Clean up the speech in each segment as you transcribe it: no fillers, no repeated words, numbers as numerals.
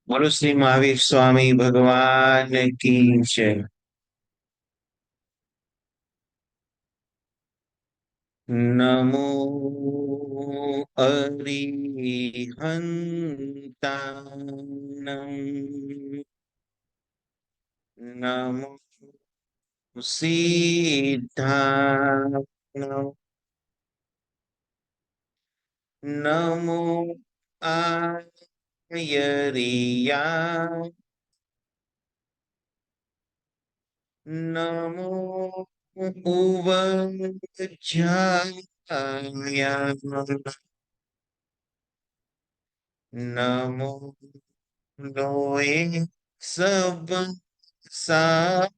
બોલો શ્રી મહાવીર સ્વામી ભગવાન કી જય. નમો અરિહંતાણં. નમો સિદ્ધાણં. નમો આયરિયા. નમો ઉવજ્જાય. નમો લોય સબ સા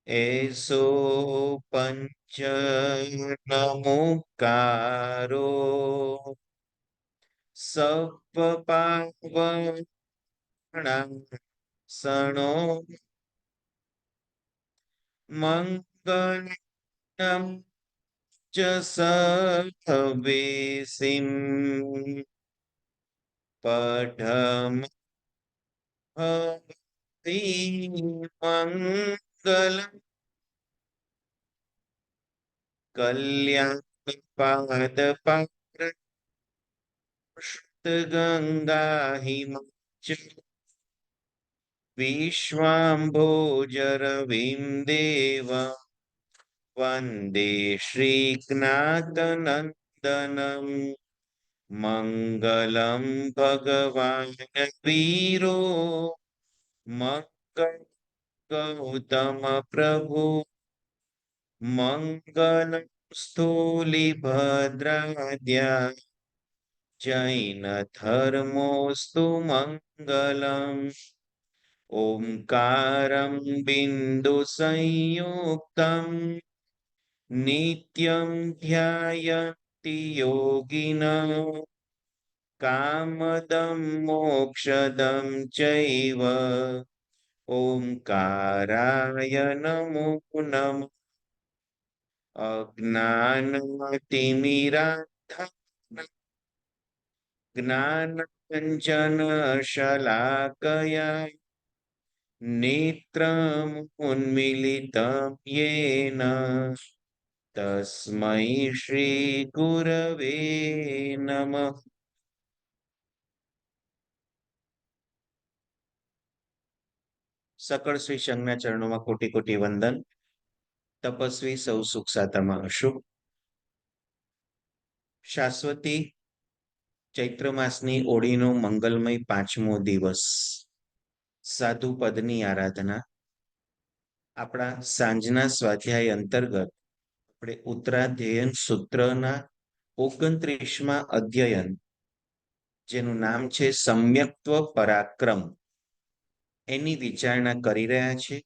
એસો પંચ નમુકારો સપ પાવના સણો મંગળમ ચ સહવેસિમ પઢમ હરિ મંગલ કલ્યાણ પાદ ગંગા હિમચ વિશ્વાંભોજરવિમ દેવ વંદે શ્રીજ્ઞાતનંદનમ મંગલમ ભગવાન વીરો મંગળ ગૌતમ પ્રભુ મંગલમ સ્થૂલિભદ્રાદ્યા જૈન ધર્મોસ્તુ મંગલમ ઓમકારમ બિંદુ સંયુક્તમ નિત્યમ ધ્યાયન્તિ યોગિનઃ કામદમ મોક્ષદમ ચૈવ ઓમકારાય નમો નમઃ. અજ્ઞાનતિમિરાન્ધસ્ય જ્ઞાનાંજનશલાકયા નેત્રముન્મિલિतं येन તસ્મૈ શ્રી ગુરવે નમઃ. સકળ શ્રી સંજ્ઞા ચરણોમાં કોટી કોટી વંદન. તપસ્વી સૌ સુખ સાતામાં હશો. શાશ્વતી ચૈત્ર માસની ઓળીનો મંગલમય 5મો દિવસ. સાધુ પદની આરાધના. આપણા સાંજના સ્વાધ્યાય અંતર્ગત આપણે ઉત્તરાધ્યયન સૂત્રના 29મા અધ્યયન, જેનું નામ છે સમ્યક્ત્વ પરાક્રમ, એની વિચારણા કરી રહ્યા છે.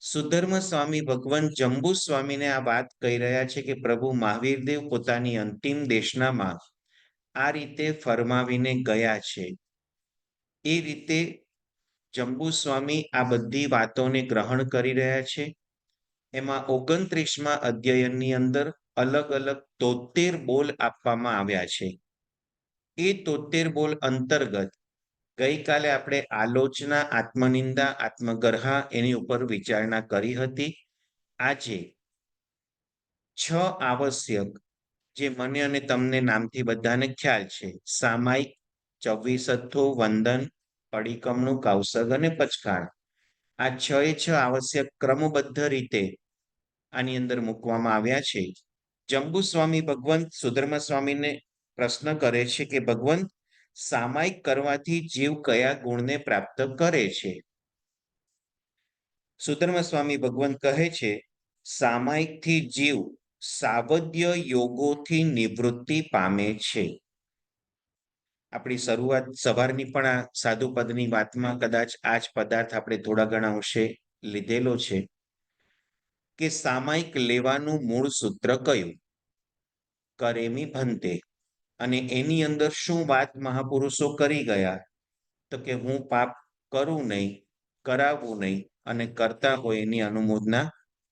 સુધર્મ સ્વામી ભગવાન જંબુ સ્વામીને આ વાત કહી રહ્યા છે કે પ્રભુ મહાવીરદેવ પોતાની અંતિમ દેશનામાં આ રીતે ફરમાવીને ગયા છે. એ રીતે જંબુ સ્વામી આ બધી વાતોને ગ્રહણ કરી રહ્યા છે. એમાં 29મા અધ્યયનની અંદર અલગ અલગ 73 બોલ આપવામાં આવ્યા છે. એ 73 બોલ અંતર્ગત ગઈકાલે આપણે આલોચના, આત્મનિંદા, આત્મગર્હા એની ઉપર વિચારણા કરી હતી. આજે 6 આવશ્યક, જે મને અને તમને નામથી બધાને ખ્યાલ છે: સામાયિક, ચૌવીસથ્થો, વંદન, અડીકમનું કૌશગ અને પચકાણ. આ 6 આવશ્યક ક્રમબદ્ધ રીતે આની અંદર મૂકવામાં આવ્યા છે. જંબુ સ્વામી ભગવંત સુધર્મ સ્વામીને પ્રશ્ન કરે છે કે ભગવંત, સામાયિક કરવાથી જીવ કયા ગુણને પ્રાપ્ત કરે છે? સુધર્મ સ્વામી ભગવંત કહે છે, સામાયિકથી જીવ સાવધ્ય યોગોથી નિવૃત્તિ પામે છે. આપણી શરૂઆત સવારની પણ આ સાધુ પદની વાતમાં કદાચ આ જ પદાર્થ આપણે થોડા ઘણા અંશે લીધેલો છે કે સામાયિક લેવાનું મૂળ સૂત્ર કયું? કરેમી ભંતે. અને એની અંદર શું વાત મહાપુરુષો કરી ગયા? તો કે હું પાપ કરું નહીં, કરાવવું નહીં, અને કરતા હોય એની અનુમોદના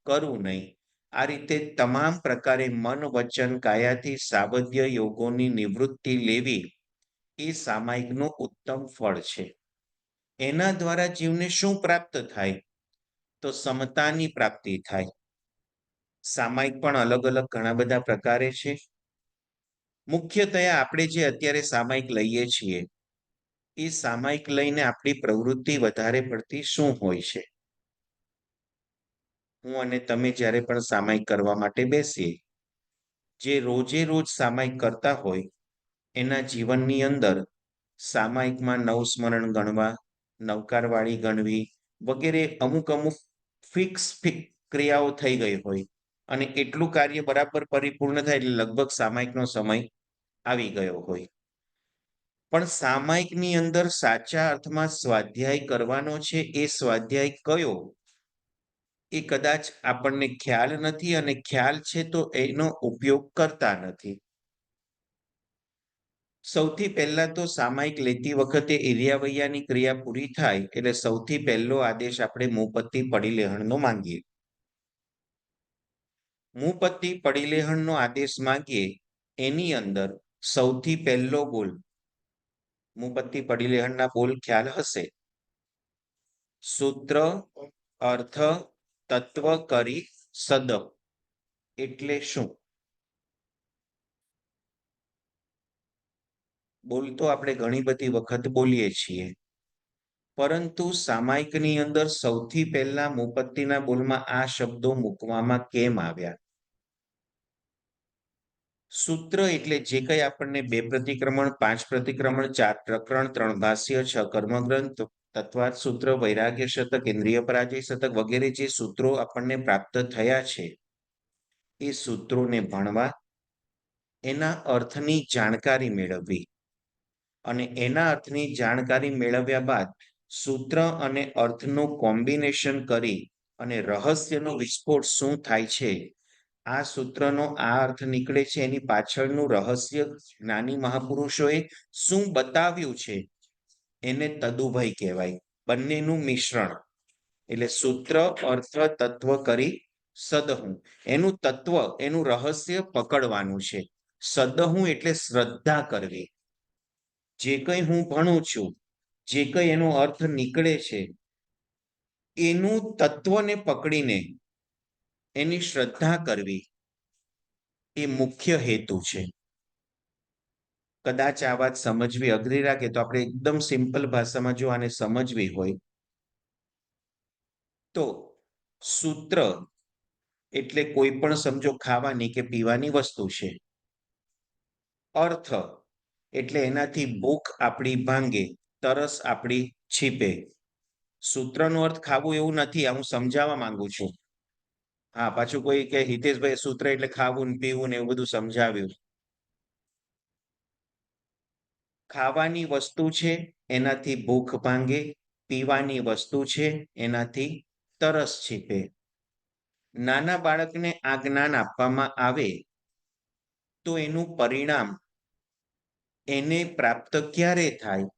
કરું નહીં. આ રીતે તમામ પ્રકારે મન વચન કાયાથી સાવધ્ય યોગોની નિવૃત્તિ લેવી એ સામાયિકનું ઉત્તમ ફળ છે. એના દ્વારા જીવને શું પ્રાપ્ત થાય? તો સમતાની પ્રાપ્તિ થાય. સામાયિક પણ અલગ અલગ ઘણા બધા પ્રકારે છે. મુખ્યતયા આપણે જે અત્યારે સામાયિક લઈએ છીએ એ સામાયિક લઈને આપણી પ્રવૃત્તિ વધારે પડતી શું હોય છે? હું અને તમે જ્યારે પણ સામાયિક કરવા માટે બેસીએ, જે રોજે રોજ સામાયિક કરતા હોય એના જીવનની અંદર સામાયિકમાં નવસ્મરણ ગણવા, નવકારવાળી ગણવી વગેરે અમુક અમુક ફિક્સ ક્રિયાઓ થઈ ગઈ હોય અને એટલું કાર્ય બરાબર પરિપૂર્ણ થાય એટલે લગભગ સામાયિકનો સમય આવી ગયો હોય. પણ સામાયિકની અંદર સાચા અર્થમાં સ્વાધ્યાય કરવાનો છે એ સ્વાધ્યાય કયો એ કદાચ આપણને ખ્યાલ નથી, અને ખ્યાલ છે તો એનો ઉપયોગ કરતા નથી. સૌથી પહેલા તો સામાયિક લેતી વખતે એરિયાવૈયાની ક્રિયા પૂરી થાય એટલે સૌથી પહેલો આદેશ આપણે મુપત્તિ પડીલેહણનો માંગીએ. મુપત્તિ પડીલેહણનો આદેશ માંગીએ એની અંદર સૌથી પહેલો બોલ, મુપત્તિ પડીલેહણના બોલ ખ્યાલ હશે. સૂત્ર અર્થ તત્વ કરી સદ એટલે શું? બોલ તો આપણે ઘણી બધી વખત બોલીએ છીએ, પરંતુ સામાયિકની અંદર સૌથી પહેલા મુપત્તિના બોલમાં આ શબ્દો મૂકવામાં કેમ આવ્યા? સૂત્ર એટલે જે કંઈ આપણને 2 પ્રતિક્રમણ, 5 પ્રતિક્રમણ, 4 પ્રકરણ, 3 ભાષ્ય, 6 કર્મગ્રંથ, તત્વાર્થ સૂત્ર, વૈરાગ્ય શતક, ઇન્દ્રિય પરાજય શતક વગેરે જે સૂત્રો આપણને પ્રાપ્ત થયા છે એ સૂત્રોને ભણવા, એના અર્થની જાણકારી મેળવવી અને એના અર્થની જાણકારી મેળવ્યા બાદ સૂત્ર અને અર્થનું કોમ્બિનેશન કરી અને રહસ્યનો વિસ્ફોટ શું થાય છે, આ સૂત્રનો આ અર્થ નીકળે છે એની પાછળનું રહસ્ય જ્ઞાની મહાપુરુષોએ શું બતાવ્યું છે એને તદુભય કહેવાય. બંનેનું મિશ્રણ એટલે સૂત્ર અર્થ તત્વ કરી સદહું, એનું તત્વ એનું રહસ્ય પકડવાનું છે. સદહું એટલે શ્રદ્ધા કરવી. જે કંઈ હું ભણું છું, જે કંઈ એનો અર્થ નીકળે છે એનું તત્વને પકડીને એની શ્રદ્ધા કરવી એ મુખ્ય હેતુ છે. કદાચ આ વાત સમજવી અઘરી લાગે તો આપણે એકદમ સિમ્પલ ભાષામાં જો આને સમજવી હોય તો સૂત્ર એટલે કોઈ પણ સમજો ખાવાની કે પીવાની વસ્તુ છે. અર્થ એટલે એનાથી ભૂખ આપણી ભાંગે, તરસ આપણી છીપે. સૂત્રનો અર્થ ખાવું એવું નથી, આ હું સમજાવવા માંગુ છું. હા, પાછું કોઈ કે હિતેશભાઈ સૂત્ર એટલે ખાવું ને પીવું ને એવું બધું સમજાવ્યું. ખાવાની વસ્તુ છે એનાથી ભૂખ ભાંગે, પીવાની વસ્તુ છે એનાથી તરસ છીપે. નાના બાળકને આ જ્ઞાન આપવામાં આવે તો એનું પરિણામ એને પ્રાપ્ત ક્યારે થાય?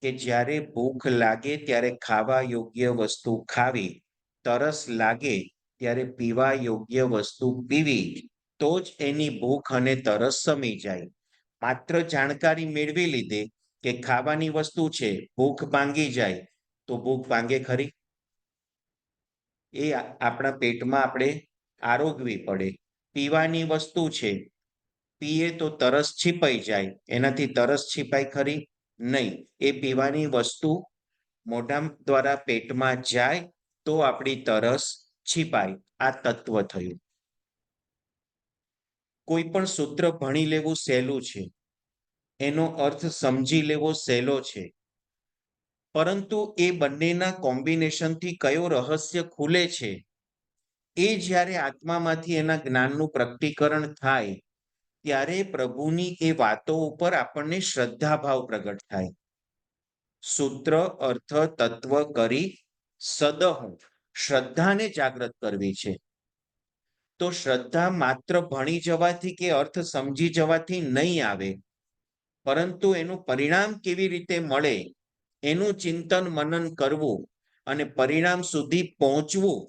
કે જ્યારે ભૂખ લાગે ત્યારે ખાવા યોગ્ય વસ્તુ ખાવી, તરસ લાગે ત્યારે પીવા યોગ્ય વસ્તુ પીવી, તો જ એની ભૂખ અને તરસ શમી જાય. માત્ર જાણકારી મેળવી લીધે કે ખાવાની વસ્તુ છે, ભૂખ ભાંગી જાય, તો ભૂખ ભાંગે ખરી? એ આપણા પેટમાં આપણે આરોગવી પડે. પીવાની વસ્તુ છે, પીએ તો તરસ છીપાઈ જાય, એનાથી તરસ છીપાય ખરી? નહીં. એ પીવાની વસ્તુ મોઢા દ્વારા પેટમાં જાય તો આપણી તરસ છીપાય. આ તત્વ થયું. કોઈ પણ સૂત્ર ભણી લેવું સહેલું છે, એનો અર્થ સમજી લેવો સહેલો છે, પરંતુ એ બંનેના કોમ્બિનેશનથી કયો રહસ્ય ખુલે છે એ જ્યારે આત્મામાંથી એના જ્ઞાનનું પ્રકટીકરણ થાય ત્યારે પ્રભુની એ વાતો ઉપર આપણને શ્રદ્ધાભાવ પ્રગટ થાય. સૂત્ર અર્થ તત્વ કરી સદહું, શ્રદ્ધાને જાગૃત કરવી છે. તો શ્રદ્ધા માત્ર ભણી જવાથી કે અર્થ સમજી જવાથી નહીં આવે, પરંતુ એનું પરિણામ કેવી રીતે મળે એનું ચિંતન મનન કરવું અને પરિણામ સુધી પહોંચવું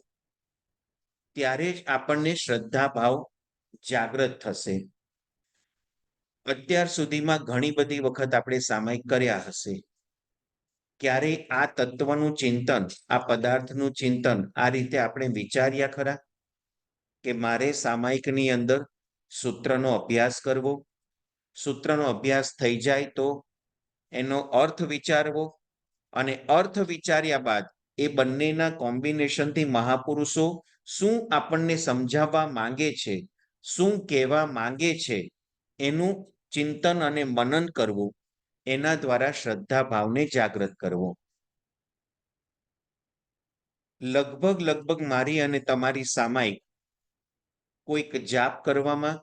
ત્યારે જ આપણને શ્રદ્ધા ભાવ જાગૃત થશે. અત્યાર સુધીમાં ઘણી બધી વખત આપણે સામાયિક કર્યા હશે. ક્યારે આ તત્વનું ચિંતન, આ પદાર્થનું ચિંતન આ રીતે આપણે વિચાર્યા ખરા કે મારે સામાયિકની અંદર સૂત્રનો અભ્યાસ કરવો, સૂત્રનો અભ્યાસ થઈ જાય તો એનો અર્થ વિચારવો, અને અર્થ વિચાર્યા બાદ એ બંનેના કોમ્બિનેશનથી મહાપુરુષો શું આપણને સમજાવવા માંગે છે, શું કહેવા માંગે છે, એનું ચિંતન અને મનન કરવું, એના દ્વારા શ્રદ્ધા ભાવને જાગૃત કરવો. લગભગ મારી અને તમારી સામાયિક કોઈક જાપ કરવામાં,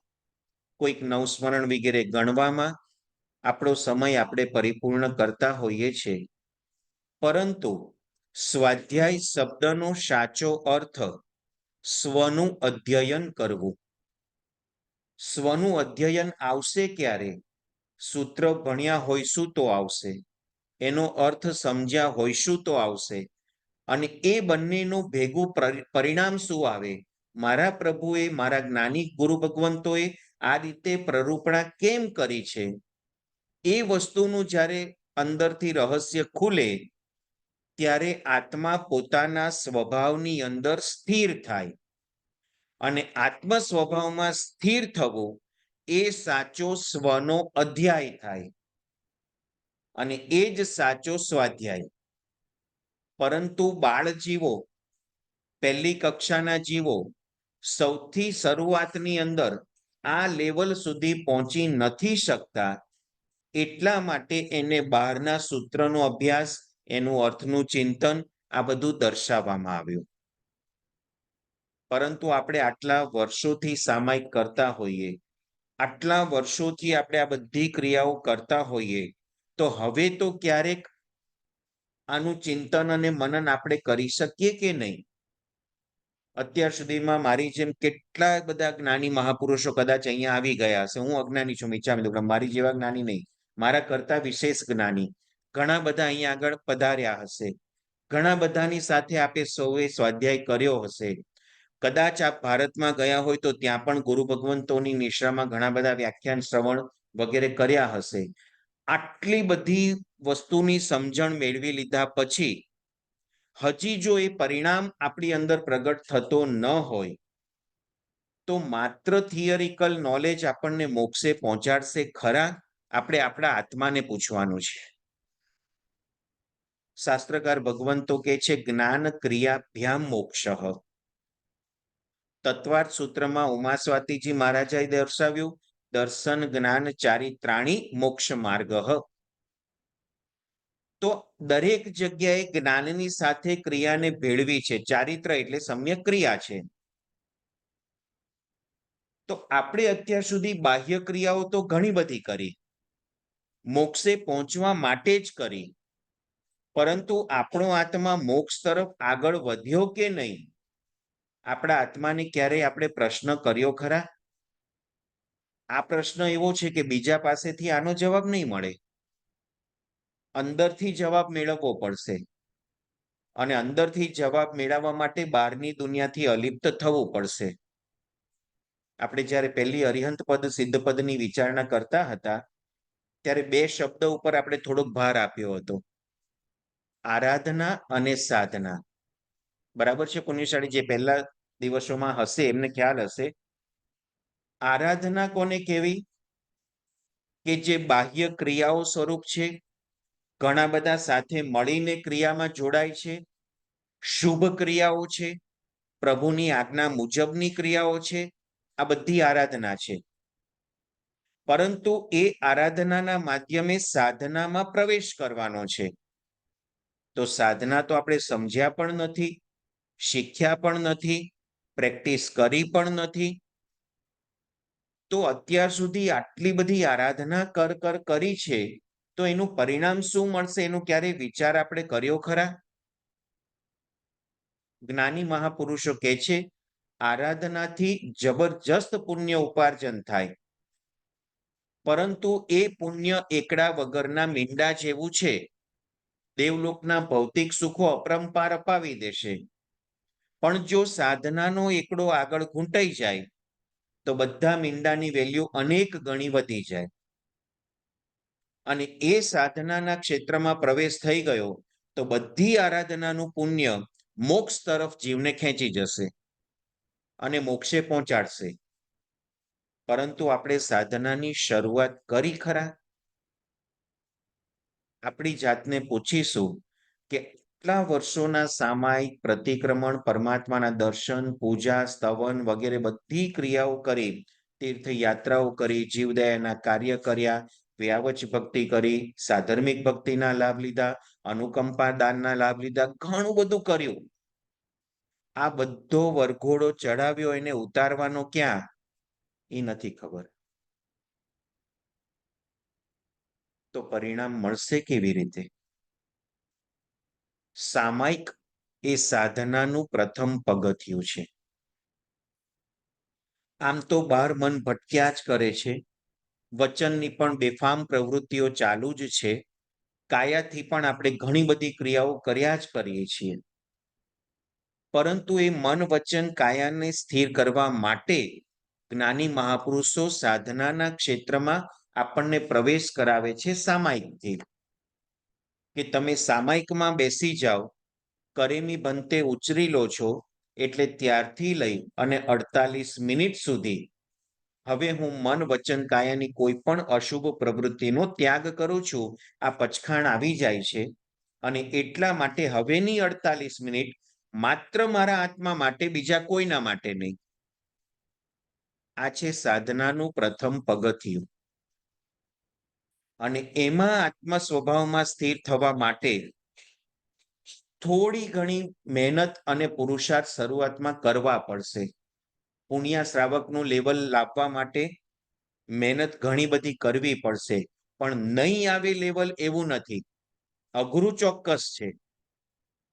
કોઈક નવસ્મરણ વગેરે ગણવામાં આપણો સમય આપણે પરિપૂર્ણ કરતા હોઈએ છીએ. પરંતુ સ્વાધ્યાય શબ્દનો સાચો અર્થ સ્વનું અધ્યયન કરવું. સ્વનું અધ્યયન આવશે ક્યારે? સૂત્ર ભણ્યા હોઈશું તો આવશે, એનો અર્થ સમજ્યા હોઈશું તો આવશે. અને એ બંનેનું ભેગું પરિણામ શું આવે? મારા પ્રભુએ, મારા જ્ઞાની ગુરુ ભગવંતોએ આ રીતે પ્રરૂપણા કેમ કરી છે, એ વસ્તુનું જ્યારે અંદરથી રહસ્ય ખુલે ત્યારે આત્મા પોતાના સ્વભાવની અંદર સ્થિર થાય. અને આત્મ સ્વભાવમાં સ્થિર થવું એ સાચો સ્વનો અધ્યાય થાય, અને એ જ સાચો સ્વાધ્યાય. પરંતુ બાળ જીવો, પહેલી કક્ષાના જીવો સૌથી શરૂઆતની અંદર આ લેવલ સુધી પહોંચી નથી શકતા. એટલા માટે એને બહારના સૂત્રનો અભ્યાસ, એનું અર્થનું ચિંતન આ બધું દર્શાવવામાં આવ્યું. પરંતુ આપણે આટલા વર્ષોથી સામાયિક કરતા હોઈએ, આટલા વર્ષોથી આપણે આ બધી ક્રિયાઓ કરતા હોઈએ, તો હવે તો ક્યારેક આનું ચિંતન અને મનન આપણે કરી શકીએ કે નહીં? અત્યાર સુધીમાં મારી જેમ કેટલા બધા જ્ઞાની મહાપુરુષો કદાચ અહીંયા આવી ગયા હશે. હું અજ્ઞાની છું, મિચ્છામિ, મારી જેવા જ્ઞાની નહીં, મારા કરતા વિશેષ જ્ઞાની ઘણા બધા અહીંયા આગળ પધાર્યા હશે. ઘણા બધાની સાથે આપે સૌએ સ્વાધ્યાય કર્યો હશે. કદાચ આપ ભારતમાં ગયા હોય તો ત્યાં પણ ગુરુ ભગવંતોની નિશ્રામાં ઘણા બધા વ્યાખ્યાન શ્રવણ વગેરે કર્યા હશે. આટલી બધી વસ્તુની સમજણ મેળવી લીધા પછી હજી જો એ પરિણામ આપણી અંદર પ્રગટ થતો ન હોય તો માત્ર થિયરિકલ નોલેજ આપણને મોક્ષે પહોંચાડશે ખરા? આપણે આપણા આત્માને પૂછવાનું છે. શાસ્ત્રકાર ભગવંતો કહે છે જ્ઞાન ક્રિયાભ્યામ મોક્ષ. તત્વાર્થ સૂત્રમાં ઉમા સ્વાતીજી મહારાજાએ દર્શાવ્યું દર્શન જ્ઞાન ચારિત્રાણી મોક્ષ માર્ગ. તો દરેક જગ્યાએ જ્ઞાનની સાથે ક્રિયાને ભેળવી છે. ચારિત્ર એટલે સમ્યક ક્રિયા છે. તો આપણે અત્યાર સુધી બાહ્ય ક્રિયાઓ તો ઘણી બધી કરી, મોક્ષે પહોંચવા માટે જ કરી, પરંતુ આપણો આત્મા મોક્ષ તરફ આગળ વધ્યો કે નહીં? આપણા આત્માને ક્યારેય આપણે પ્રશ્ન કર્યો ખરા? આ પ્રશ્ન એવો છે કે બીજા પાસેથી આનો જવાબ નહીં મળે, અંદરથી જવાબ મેળવવો પડશે. અને અંદરથી જવાબ મેળવવા માટે બહારની દુનિયાથી અલિપ્ત થવું પડશે. આપણે જ્યારે પહેલી અરિહંત પદ સિદ્ધ પદની વિચારણા કરતા હતા ત્યારે બે શબ્દ ઉપર આપણે થોડોક ભાર આપ્યો હતો, આરાધના અને સાધના. બરાબર છે પુણ્યશાળી? જે પહેલા દિવસોમાં હશે એમને ખ્યાલ હશે. આરાધના કોને કહેવી? કે જે બાહ્ય ક્રિયાઓ સ્વરૂપ છે, ઘણા બધા સાથે મળીને ક્રિયામાં જોડાય છે, શુભ ક્રિયાઓ છે, પ્રભુની આજ્ઞા મુજબની ક્રિયાઓ છે, આ બધી આરાધના છે. પરંતુ એ આરાધનાના માધ્યમે સાધનામાં પ્રવેશ કરવાનો છે. તો સાધના તો આપણે સમજ્યા પણ નથી, શીખ્યા પણ નથી, પ્રેક્ટિસ કરી પણ નથી. તો અત્યાર સુધી આટલી બધી આરાધના કરી છે, તો એનું પરિણામ શું મળશે એનો ક્યારેય વિચાર આપણે કર્યો ખરા? જ્ઞાની મહાપુરુષો કહે છે આરાધનાથી જબરજસ્ત પુણ્ય ઉપાર્જન થાય, પરંતુ એ પુણ્ય એકડા વગરના મીંડા જેવું છે. દેવલોકના ભૌતિક સુખો અપરંપાર અપાવી દેશે, પણ જો સાધનાનો એકડો આગળ ઘૂંટાઈ જાય તો બધા મીંડાની વેલ્યુ અનેક ગણી વધી જાય અને એ સાધનાના ક્ષેત્રમાં પ્રવેશ થઈ ગયો તો બધી આરાધનાનું પુણ્ય મોક્ષ તરફ જીવને ખેંચી જશે અને મોક્ષે પહોંચાડશે. પરંતુ આપણે સાધનાની શરૂઆત કરી ખરા? આપણી જાતને પૂછીશું કે કેટલા વર્ષોના સામાયિક પ્રતિક્રમણ, પરમાત્માના દર્શન, પૂજા, સ્તવન વગેરે બધી ક્રિયાઓ કરી, તીર્થયાત્રાઓ કરી, જીવદયાના કાર્ય કર્યા, વ્યાવચ ભક્તિ કરી, સાધર્મિક ભક્તિના લાભ લીધા, અનુકંપા દાનના લાભ લીધા, ઘણું બધું કર્યું. આ બધો વરઘોડો ચડાવ્યો એને ઉતારવાનો ક્યાં એ નથી ખબર. તો પરિણામ મળશે કેવી રીતે? સામાયિક એ સાધનાનું પ્રથમ પગથિયું છે. આમ તો બહાર મન ભટક્યા જ કરે છે, વચનની પણ બેફામ પ્રવૃત્તિઓ ચાલુ જ છે, કાયાથી પણ આપણે ઘણી બધી ક્રિયાઓ કર્યા જ કરીએ છીએ. પરંતુ એ મન વચન કાયાને સ્થિર કરવા માટે જ્ઞાની મહાપુરુષો સાધનાના ક્ષેત્રમાં આપણને પ્રવેશ કરાવે છે સામાયિકથી. કે તમે સામાયિકમાં બેસી જાઓ, કરેમી બંતે ઉચરી લો છો, એટલે ત્યારથી લઈ અને 48 મિનિટ સુધી હવે હું મન વચન કાયાની કોઈ પણ અશુભ પ્રવૃત્તિનો ત્યાગ કરું છું. આ પચખાણ આવી જાય છે અને એટલા માટે હવેની 48 મિનિટ માત્ર મારા આત્મા માટે, બીજા કોઈના માટે નહીં. આ છે સાધનાનું પ્રથમ પગથિયું. અને એમાં આત્મ સ્વભાવમાં સ્થિર થવા માટે થોડી ઘણી મહેનત અને પુરુષાર્થ શરૂઆતમાં કરવા પડશે. પુણ્ય શ્રાવકનું લેવલ લાવવા માટે મહેનત ઘણી બધી કરવી પડશે, પણ નહીં આવે લેવલ એવું નથી. અઘરું ચોક્કસ છે,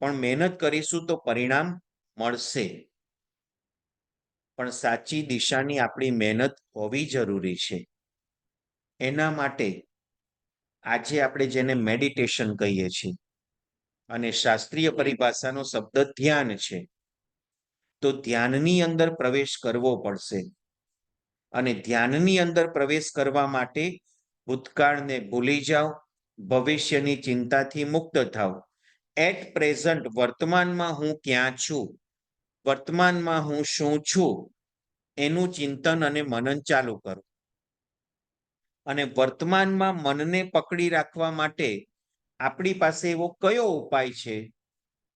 પણ મહેનત કરીશું તો પરિણામ મળશે. પણ સાચી દિશાની આપણી મહેનત હોવી જરૂરી છે. એના માટે આજે આપણે જેને મેડિટેશન કહીએ છીએ અને શાસ્ત્રીય પરિભાષાનો શબ્દ ધ્યાન છે, તો ધ્યાનની અંદર પ્રવેશ કરવો પડશે. અને ધ્યાનની અંદર પ્રવેશ કરવા માટે ભૂતકાળને ભૂલી જાઓ, ભવિષ્યની ચિંતાથી મુક્ત થાઓ. એટ પ્રેઝન્ટ વર્તમાનમાં હું ક્યાં છું, વર્તમાનમાં હું શું છું, એનું ચિંતન અને મનન ચાલુ કરો. અને વર્તમાનમાં મનને પકડી રાખવા માટે આપણી પાસે એવો કયો ઉપાય છે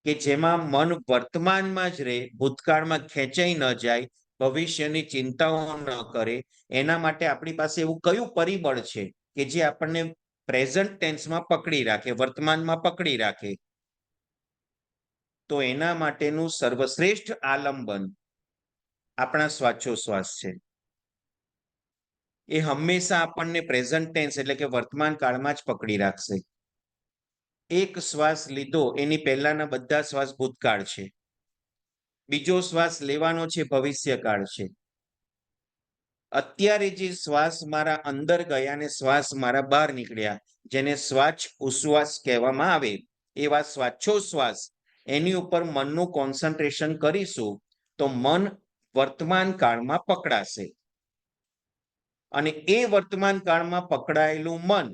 કે જેમાં મન વર્તમાનમાં જ રહે, ભૂતકાળમાં ખેંચાઈ ન જાય, ભવિષ્યની ચિંતાઓ ન કરે? એના માટે આપણી પાસે એવું કયું પરિબળ છે કે જે આપણને પ્રેઝન્ટ ટેન્સમાં પકડી રાખે, વર્તમાનમાં પકડી રાખે? તો એના માટેનું સર્વશ્રેષ્ઠ આલંબન આપણા શ્વાસોશ્વાસ છે. એ હંમેશા આપણને પ્રેઝન્ટ ટેન્સ એટલે કે વર્તમાન કાળમાં જ પકડી રાખશે. એક શ્વાસ લીધો એની પહેલાના બધા શ્વાસ ભૂતકાળ છે, બીજો શ્વાસ લેવાનો છે ભવિષ્યકાળ છે. અત્યારે જે શ્વાસ મારા અંદર ગયા અને શ્વાસ મારા બહાર નીકળ્યા, જેને શ્વાસ ઉશ્વાસ કહેવામાં આવે, એવા શ્વાસોશ્વાસ, એની ઉપર મનનું કોન્સન્ટ્રેશન કરીશું તો મન વર્તમાન કાળમાં પકડાશે. અને એ વર્તમાન કાળમાં પકડાયેલું મન,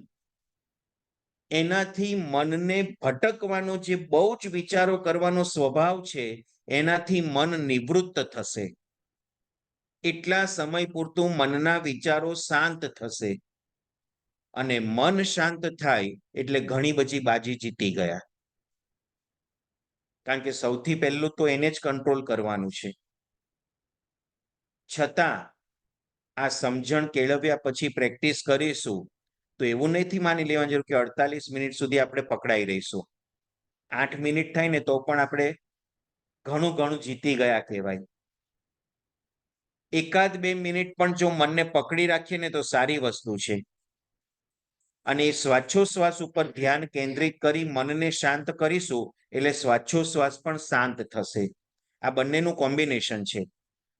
એનાથી મનને ભટકવાનો જે બહુ જ વિચારો કરવાનો સ્વભાવ છે, એનાથી મન નિવૃત્ત થશે. એટલા સમય પૂરતું મનના વિચારો શાંત થશે. અને મન શાંત થાય એટલે ઘણી બધી બાજી જીતી ગયા. કારણ કે સૌથી પહેલું તો એને જ કંટ્રોલ કરવાનું છે. છતાં આ સમજણ કેળવ્યા પછી પ્રેક્ટિસ કરીશું તો એવું નથી માની લેવાનું જરૂર કે 48 મિનિટ સુધી આપણે પકડાઈ રહીશું. 8 મિનિટ થાય ને તો પણ આપણે ઘણું જીતી ગયા કહેવાય. એકાદ 2 મિનિટ પણ જો મનને પકડી રાખીએ ને તો સારી વસ્તુ છે. અને એ શ્વાસોશ્વાસ ઉપર ધ્યાન કેન્દ્રિત કરી મનને શાંત કરીશું એટલે શ્વાસોશ્વાસ પણ શાંત થશે. આ બંનેનું કોમ્બિનેશન છે.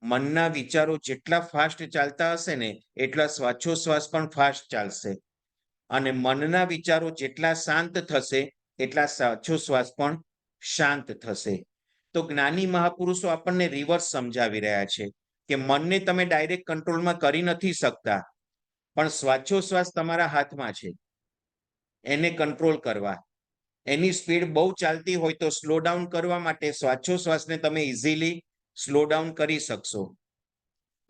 મનના વિચારો જેટલા ફાસ્ટ ચાલતા હશે ને એટલા શ્વાસોશ્વાસ પણ ફાસ્ટ ચાલશે. અને મનના વિચારો જેટલા શાંત થશે એટલા શ્વાસોશ્વાસ પણ શાંત થશે. તો જ્ઞાની મહાપુરુષો આપણને રિવર્સ સમજાવી રહ્યા છે કે મનને તમે ડાયરેક્ટ કંટ્રોલમાં કરી નથી શકતા, પણ શ્વાસોશ્વાસ તમારા હાથમાં છે, એને કંટ્રોલ કરવા. એની સ્પીડ બહુ ચાલતી હોય તો સ્લો ડાઉન કરવા માટે શ્વાસોશ્વાસને તમે ઇઝીલી સ્લો ડાઉન કરી શકશો.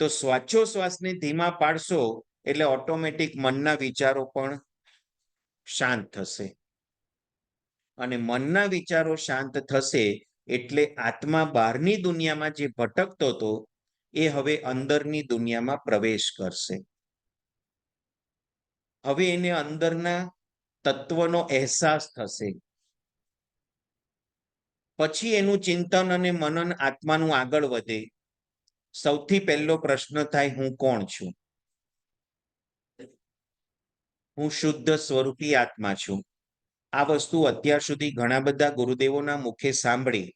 તો શ્વાસોશ્વાસને ધીમા પાડશો એટલે ઓટોમેટિક મનના વિચારો પણ શાંત થશે, અને મનના વિચારો શાંત થશે એટલે આત્મા બહારની દુનિયામાં જે ભટકતો હતો એ હવે અંદરની દુનિયામાં પ્રવેશ કરશે. હવે એને અંદરના તત્વનો અહેસાસ થશે. પછી એનું ચિંતન અને મનન આત્માનું આગળ વધે. સૌથી પહેલો પ્રશ્ન થાય, હું કોણ છું? હું શુદ્ધ સ્વરૂપી આત્મા છું. આ વસ્તુ અત્યાર સુધી ઘણા બધા ગુરુદેવોના મુખે સાંભળી,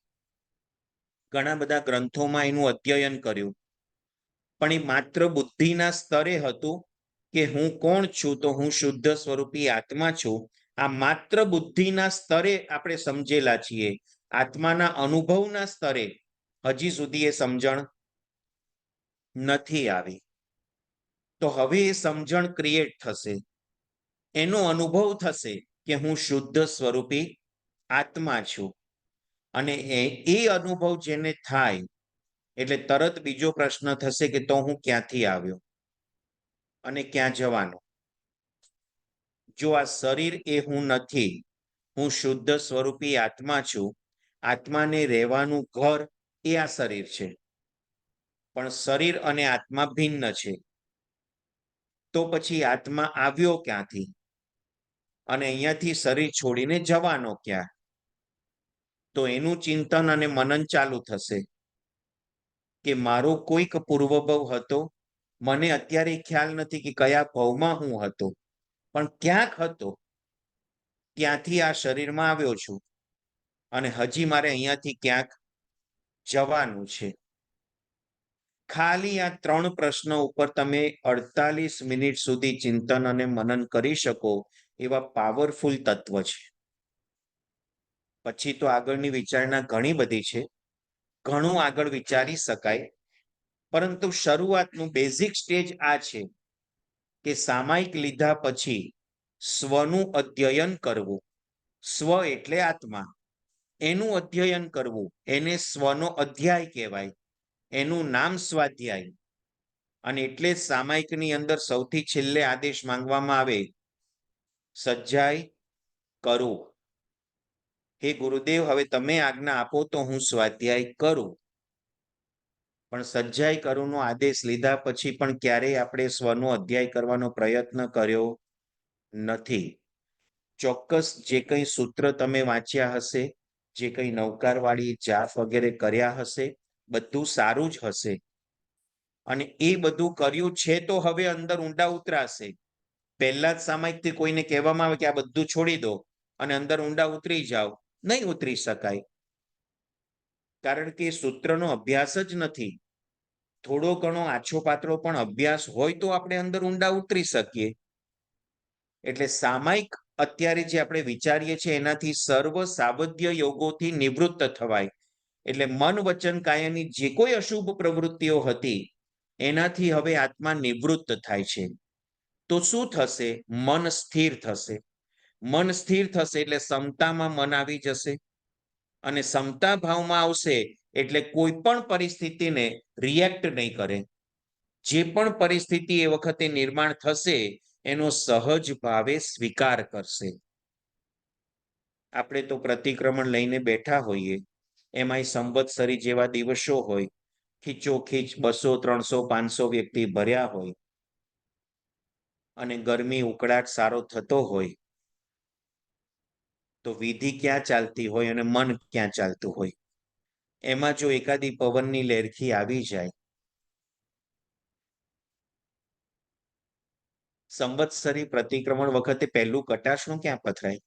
ઘણા બધા ગ્રંથોમાં એનું અધ્યયન કર્યું, પણ એ માત્ર બુદ્ધિના સ્તરે હતું કે હું કોણ છું, તો હું શુદ્ધ સ્વરૂપી આત્મા છું. આ માત્ર બુદ્ધિના સ્તરે આપણે સમજેલા છીએ. આત્માના અનુભવના સ્તરે હજી સુધી એ સમજણ નથી આવી. તો હવે એ સમજણ ક્રિએટ થશે, એનો અનુભવ થશે કે હું શુદ્ધ સ્વરૂપી આત્મા છું. અને એ અનુભવ જેને થાય એટલે તરત બીજો પ્રશ્ન થશે કે તો હું ક્યાંથી આવ્યો અને ક્યાં જવાનો? જો આ શરીર એ હું નથી, હું શુદ્ધ સ્વરૂપી આત્મા છું. આત્માને રહેવાનું ઘર એ આ શરીર છે, પણ શરીર અને આત્મા ભિન્ન છે. તો પછી આત્મા આવ્યો ક્યાંથી અને અહીંયાથી શરીર છોડીને જવાનો ક્યાં? તો એનું ચિંતન અને મનન ચાલુ થશે કે મારો કોઈક પૂર્વભવ હતો, મને અત્યારે ખ્યાલ નથી કે કયા ભવમાં હું હતો, પણ ક્યાંક હતો, ત્યાંથી આ શરીરમાં આવ્યો છું અને હજી મારે અહીંયાથી ક્યાંક જવાનું છે. ખાલી આ 3 પ્રશ્નો ઉપર તમે 48 મિનિટ સુધી ચિંતન અને મનન કરી શકો એવા પાવરફુલ તત્વ છે. પછી તો આગળની વિચારણા ઘણી બધી છે, ઘણું આગળ વિચારી શકાય, પરંતુ શરૂઆતનું બેઝિક સ્ટેજ આ છે કે સામાયિક લીધા પછી સ્વનું અધ્યયન કરવું. સ્વ એટલે આત્મા, એનું અધ્યયન કરવું, એને સ્વનો અધ્યાય કહેવાય, એનું નામ સ્વાધ્યાય. અને એટલે જ સામાયિકની અંદર સૌથી છેલ્લે આદેશ માંગવામાં આવે, સજ્જાય કરો. હે ગુરુદેવ, હવે તમે આજ્ઞા આપો તો હું સ્વાધ્યાય કરું. પણ સજ્જાય કરુંનો આદેશ લીધા પછી પણ ક્યારેય આપણે સ્વનો અધ્યાય કરવાનો પ્રયત્ન કર્યો નથી. ચોક્કસ જે કંઈ સૂત્ર તમે વાંચ્યા હશે, જે કંઈ નવકારવાળી જાપ વગેરે કર્યા હશે, બધું સારું જ હશે, અને એ બધું કર્યું છે તો હવે અંદર ઊંડા ઉતરાશે. પહેલા જ સામાયિકથી કોઈને કહેવામાં આવે કે આ બધું છોડી દો અને અંદર ઊંડા ઉતરી જાઓ, નહીં ઉતરી શકાય, કારણ કે સૂત્રનો અભ્યાસ જ નથી. થોડો ઘણો આછો પાતળો પણ અભ્યાસ હોય તો આપણે અંદર ઊંડા ઉતરી શકીએ. એટલે સામાયિક અત્યારે જે આપણે વિચારીએ છીએ એનાથી સર્વ સાવધ્ય યોગોથી નિવૃત્ત થવાય. એટલે મન વચન કાયાની જે કોઈ અશુભ પ્રવૃત્તિઓ હતી એનાથી હવે આત્મા નિવૃત્ત થાય છે. તો શું થશે? મન સ્થિર થશે. મન સ્થિર થશે એટલે સમતામાં મન આવી જશે, અને સમતા ભાવમાં આવશે એટલે કોઈ પણ પરિસ્થિતિને રિએક્ટ નહીં કરે. જે પણ પરિસ્થિતિ એ વખતે નિર્માણ થશે એનો સહજ ભાવે સ્વીકાર કરશે. આપણે તો પ્રતિક્રમણ લઈને બેઠા હોઈએ, એમાંય સંવત્સરી જેવા દિવસો હોય, ખીચોખીચ 200, 300, 500 વ્યક્તિ ભર્યા હોય, અને ગરમી ઉકળાટ સારો થતો હોય, તો વિધિ ક્યાં ચાલતી હોય અને મન ક્યાં ચાલતું હોય. એમાં જો એકાદી પવનની લહેરખી આવી જાય, સંવત્સરી પ્રતિક્રમણ વખતે પહેલું કટાશનું ક્યાં પથરાય?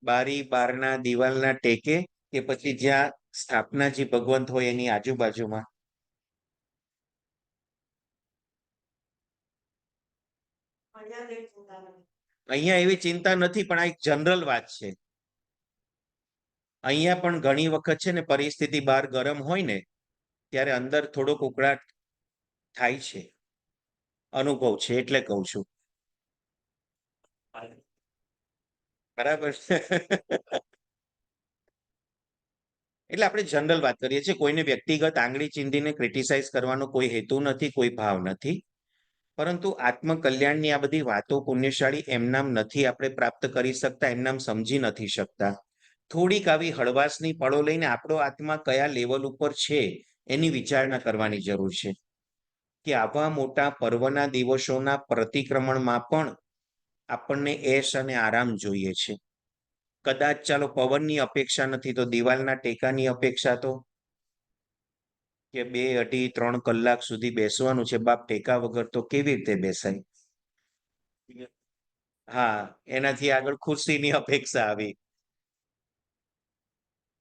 બારી બારના દિવાલના ટેકે, કે પછી જ્યાં સ્થાપનાજી ભગવંત હોય એની આજુબાજુમાં? અહીંયા એવી ચિંતા નથી, પણ આ એક જનરલ વાત છે અહીંયા પણ ઘણી વખત છે ને પરિસ્થિતિ બહાર ગરમ હોય ને ત્યારે અંદર થોડોક ઉકળાટ થાય છે. અનુભવ છે એટલે કહું છું. બરાબર. એટલે આપણે જનરલ વાત કરીએ છીએ, કોઈને વ્યક્તિગત આંગળી ચીંધીને ક્રિટિસાઇઝ કરવાનો કોઈ હેતુ નથી, કોઈ ભાવ નથી. પરંતુ આત્મકલ્યાણની આ બધી વાતો પુણ્યશાળી એમનામ નથી આપણે પ્રાપ્ત કરી શકતા, એમનામ સમજી નથી શકતા. થોડીક આવી હળવાશની પળો લઈને આપણો આત્મા કયા લેવલ ઉપર છે એની વિચારણા કરવાની જરૂર છે. કે આવા મોટા પર્વના દિવસોના પ્રતિક્રમણમાં પણ આપણને એશ અને આરામ જોઈએ છે. કદાચ ચાલો પવનની અપેક્ષા નથી તો દિવાલના ટેકાની અપેક્ષા તો કે 2, 2.5, 3 કલાક સુધી બેસવાનું છે. બાપ, ટેકા વગર તો કેવી રીતે બેસાય? હા, એનાથી આગળ ખુરશીની અપેક્ષા આવી.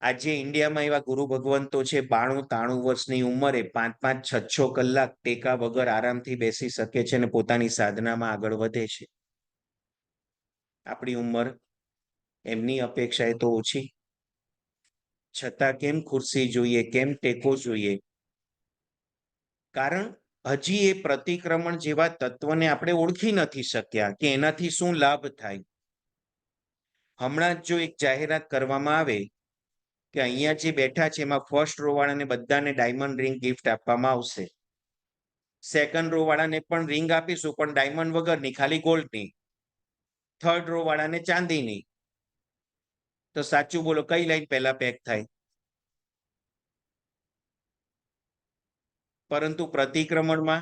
આજે ઇન્ડિયામાં એવા ગુરુ ભગવંતો છે 92, 93 વર્ષની ઉંમરે 5, 5, 6, 6 કલાક ટેકા વગર આરામથી બેસી શકે છે અને પોતાની સાધનામાં આગળ વધે છે. આપણી ઉંમર એમની અપેક્ષાએ તો ઓછી, છતાં કેમ ખુરશી જોઈએ, કેમ ટેકો જોઈએ? કારણ હજી એ પ્રતિક્રમણ જેવા તત્વને આપણે ઓળખી નથી શક્યા કે એનાથી શું લાભ થાય. હમણાં જ જો એક જાહેરાત કરવામાં આવે કે અહીંયા જે બેઠા છે એમાં ફર્સ્ટ રો વાળાને બધાને ડાયમંડ રિંગ ગિફ્ટ આપવામાં આવશે. સેકન્ડ રો વાળાને પણ રિંગ આપીશું, પણ ડાયમંડ વગરની, ખાલી ગોલ્ડની. થર્ડ રો વાળાને ચાંદીની. તો સાચું બોલો, કઈ લાઈન પહેલા પેક થાય? પરંતુ પ્રતિક્રમણમાં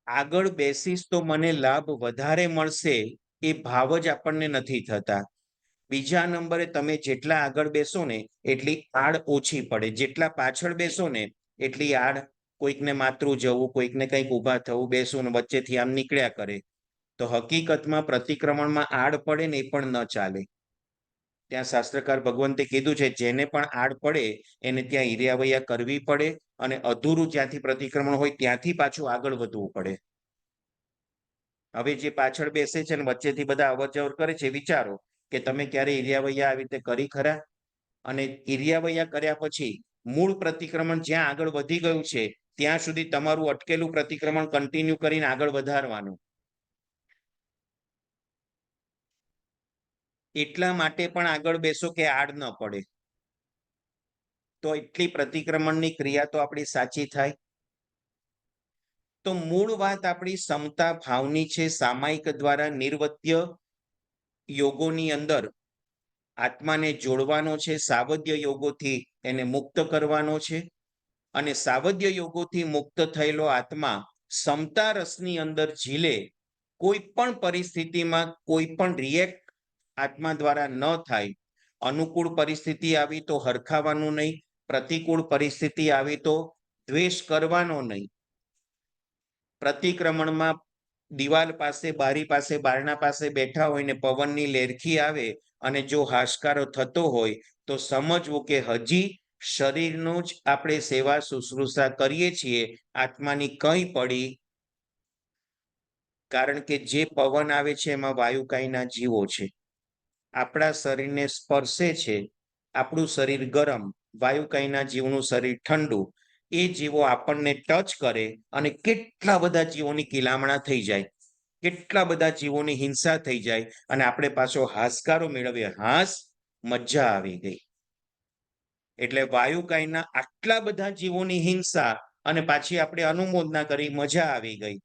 આગળ બેસીશ તો મને લાભ વધારે મળશે એ ભાવ જ આપણને નથી થતા. બીજા નંબરે તમે જેટલા આગળ બેસો ને એટલી આડ ઓછી પડે, જેટલા પાછળ બેસો ને એટલી આડ, કોઈકને માતરું જવું, કોઈકને કંઈક ઊભા થવું, બેસવું ને વચ્ચેથી આમ નીકળ્યા કરે. તો હકીકતમાં પ્રતિક્રમણમાં આડ પડે ને એ પણ ન ચાલે. ત્યાં શાસ્ત્રકાર ભગવંતે કીધું છે જેને પણ આડ પડે એને ત્યાં ઈર્યાવૈયા કરવી પડે અને અધૂરું જ્યાંથી પ્રતિક્રમણ હોય ત્યાંથી પાછું આગળ વધવું પડે. હવે જે પાછળ બેસે છે ને વચ્ચેથી બધા અવર જવર કરે છે, વિચારો કે તમે ક્યારે ઈર્યાવૈયા આવી રીતે કરી ખરા? અને ઈર્યાવૈયા કર્યા પછી મૂળ પ્રતિક્રમણ જ્યાં આગળ વધી ગયું છે ત્યાં સુધી તમારું અટકેલું પ્રતિક્રમણ કન્ટિન્યુ કરીને આગળ વધારવાનું. એટલા માટે પણ આગળ બેસો કે આડ ન પડે. તો એટલી પ્રતિક્રમણની ક્રિયા તો આપણી સાચી થાય. તો મૂળ વાત આપણી સમતા ભાવની છે. સામાયિક દ્વારા નિર્વત્ય યોગોની અંદર આત્માને જોડવાનો છે, સાવધ્ય યોગોથી એને મુક્ત કરવાનો છે. અને સાવધ્ય યોગોથી મુક્ત થયેલો આત્મા સમતા રસની અંદર ઝીલે, કોઈ પણ પરિસ્થિતિમાં કોઈ પણ રિએક્ટ આત્મા દ્વારા ન થાય. અનુકૂળ પરિસ્થિતિ આવી તો હરખાવાનું નહીં, પ્રતિકૂળ પરિસ્થિતિ આવી તો દ્વેષ કરવાનો નહીં. પ્રતિક્રમણમાં દિવાલ પાસે, બારી પાસે, બારણા પાસે બેઠા હોય ને પવનની લેરખી આવે અને જો હાશકારો થતો હોય તો સમજવું કે હજી શરીરનું જ આપણે સેવા શુશ્રૂષા કરીએ છીએ, આત્માની કંઈ પડી. કારણ કે જે પવન આવે છે એમાં વાયુકાયના જીવો છે. આપણા શરીરને સ્પર્શે છે, આપણું શરીર ગરમ, વાયુકાયના જીવનું શરીર ઠંડુ. એ જીવો આપણને ટચ કરે અને કેટલા બધા જીવોની કિલામણા થઈ જાય, કેટલા બધા જીવોની હિંસા થઈ જાય અને આપણે પાછો હાશકારો મેળવીએ, હાસ, મજા આવી ગઈ. એટલે વાયુકાયના આટલા બધા જીવોની હિંસા અને પાછી આપણે અનુમોદના કરી, મજા આવી ગઈ.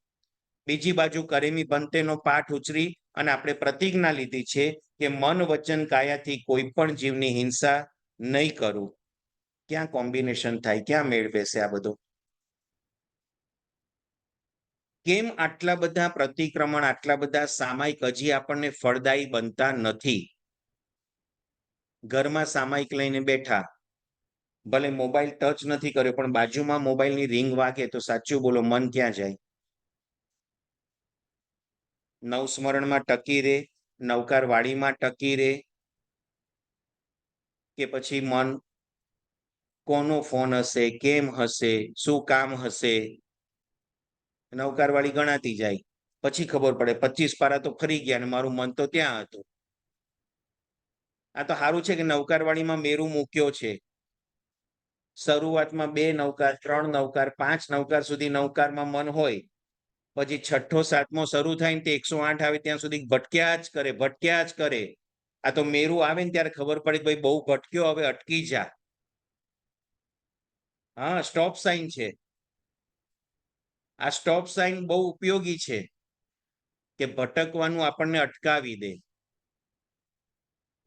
બીજી બાજુ કરેમી બંતેનો પાઠ ઉચરી અને આપણે પ્રતિજ્ઞા લીધી છે કે મન વચન કાયાથી કોઈ પણ જીવની હિંસા નહીં કરું. ક્યાં કોમ્બિનેશન થાય, ક્યાં મેળ બેસે આ બધું? કેમ આટલા બધા પ્રતિક્રમણ, આટલા બધા સામાયિક હજી આપણને ફળદાયી બનતા નથી? ઘરમાં સામાયિક લઈને બેઠા, ભલે મોબાઈલ ટચ નથી કર્યો પણ બાજુમાં મોબાઈલની રિંગ વાગે તો સાચું બોલો, મન ક્યાં જાય? નવસ્મરણમાં ટકી રે, નવકાર વાડીમાં ટકી રે, કે પછી મન કોનો ફોન હશે, કેમ હશે, શું કામ હશે? નવકાર વાળી ગણાતી જાય, પછી ખબર પડે 25 પારા તો ફરી ગયા અને મારું મન તો ત્યાં હતું. આ તો સારું છે કે નવકારવાળીમાં મેરુ મૂક્યો છે. શરૂઆતમાં 2 નવકાર, 3 નવકાર, 5 નવકાર સુધી નવકારમાં મન હોય, પછી 6ઠ્ઠો 7મો શરૂ થાય ને તે 108 આવે ત્યાં સુધી ભટક્યા જ કરે. આ તો મેરુ આવે ને ત્યારે ખબર પડે કે ભાઈ બહુ ભટક્યો, હવે અટકી જા. હા, સ્ટોપ સાઇન છે. આ સ્ટોપ સાઇન બહુ ઉપયોગી છે કે ભટકવાનું આપણને અટકાવી દે.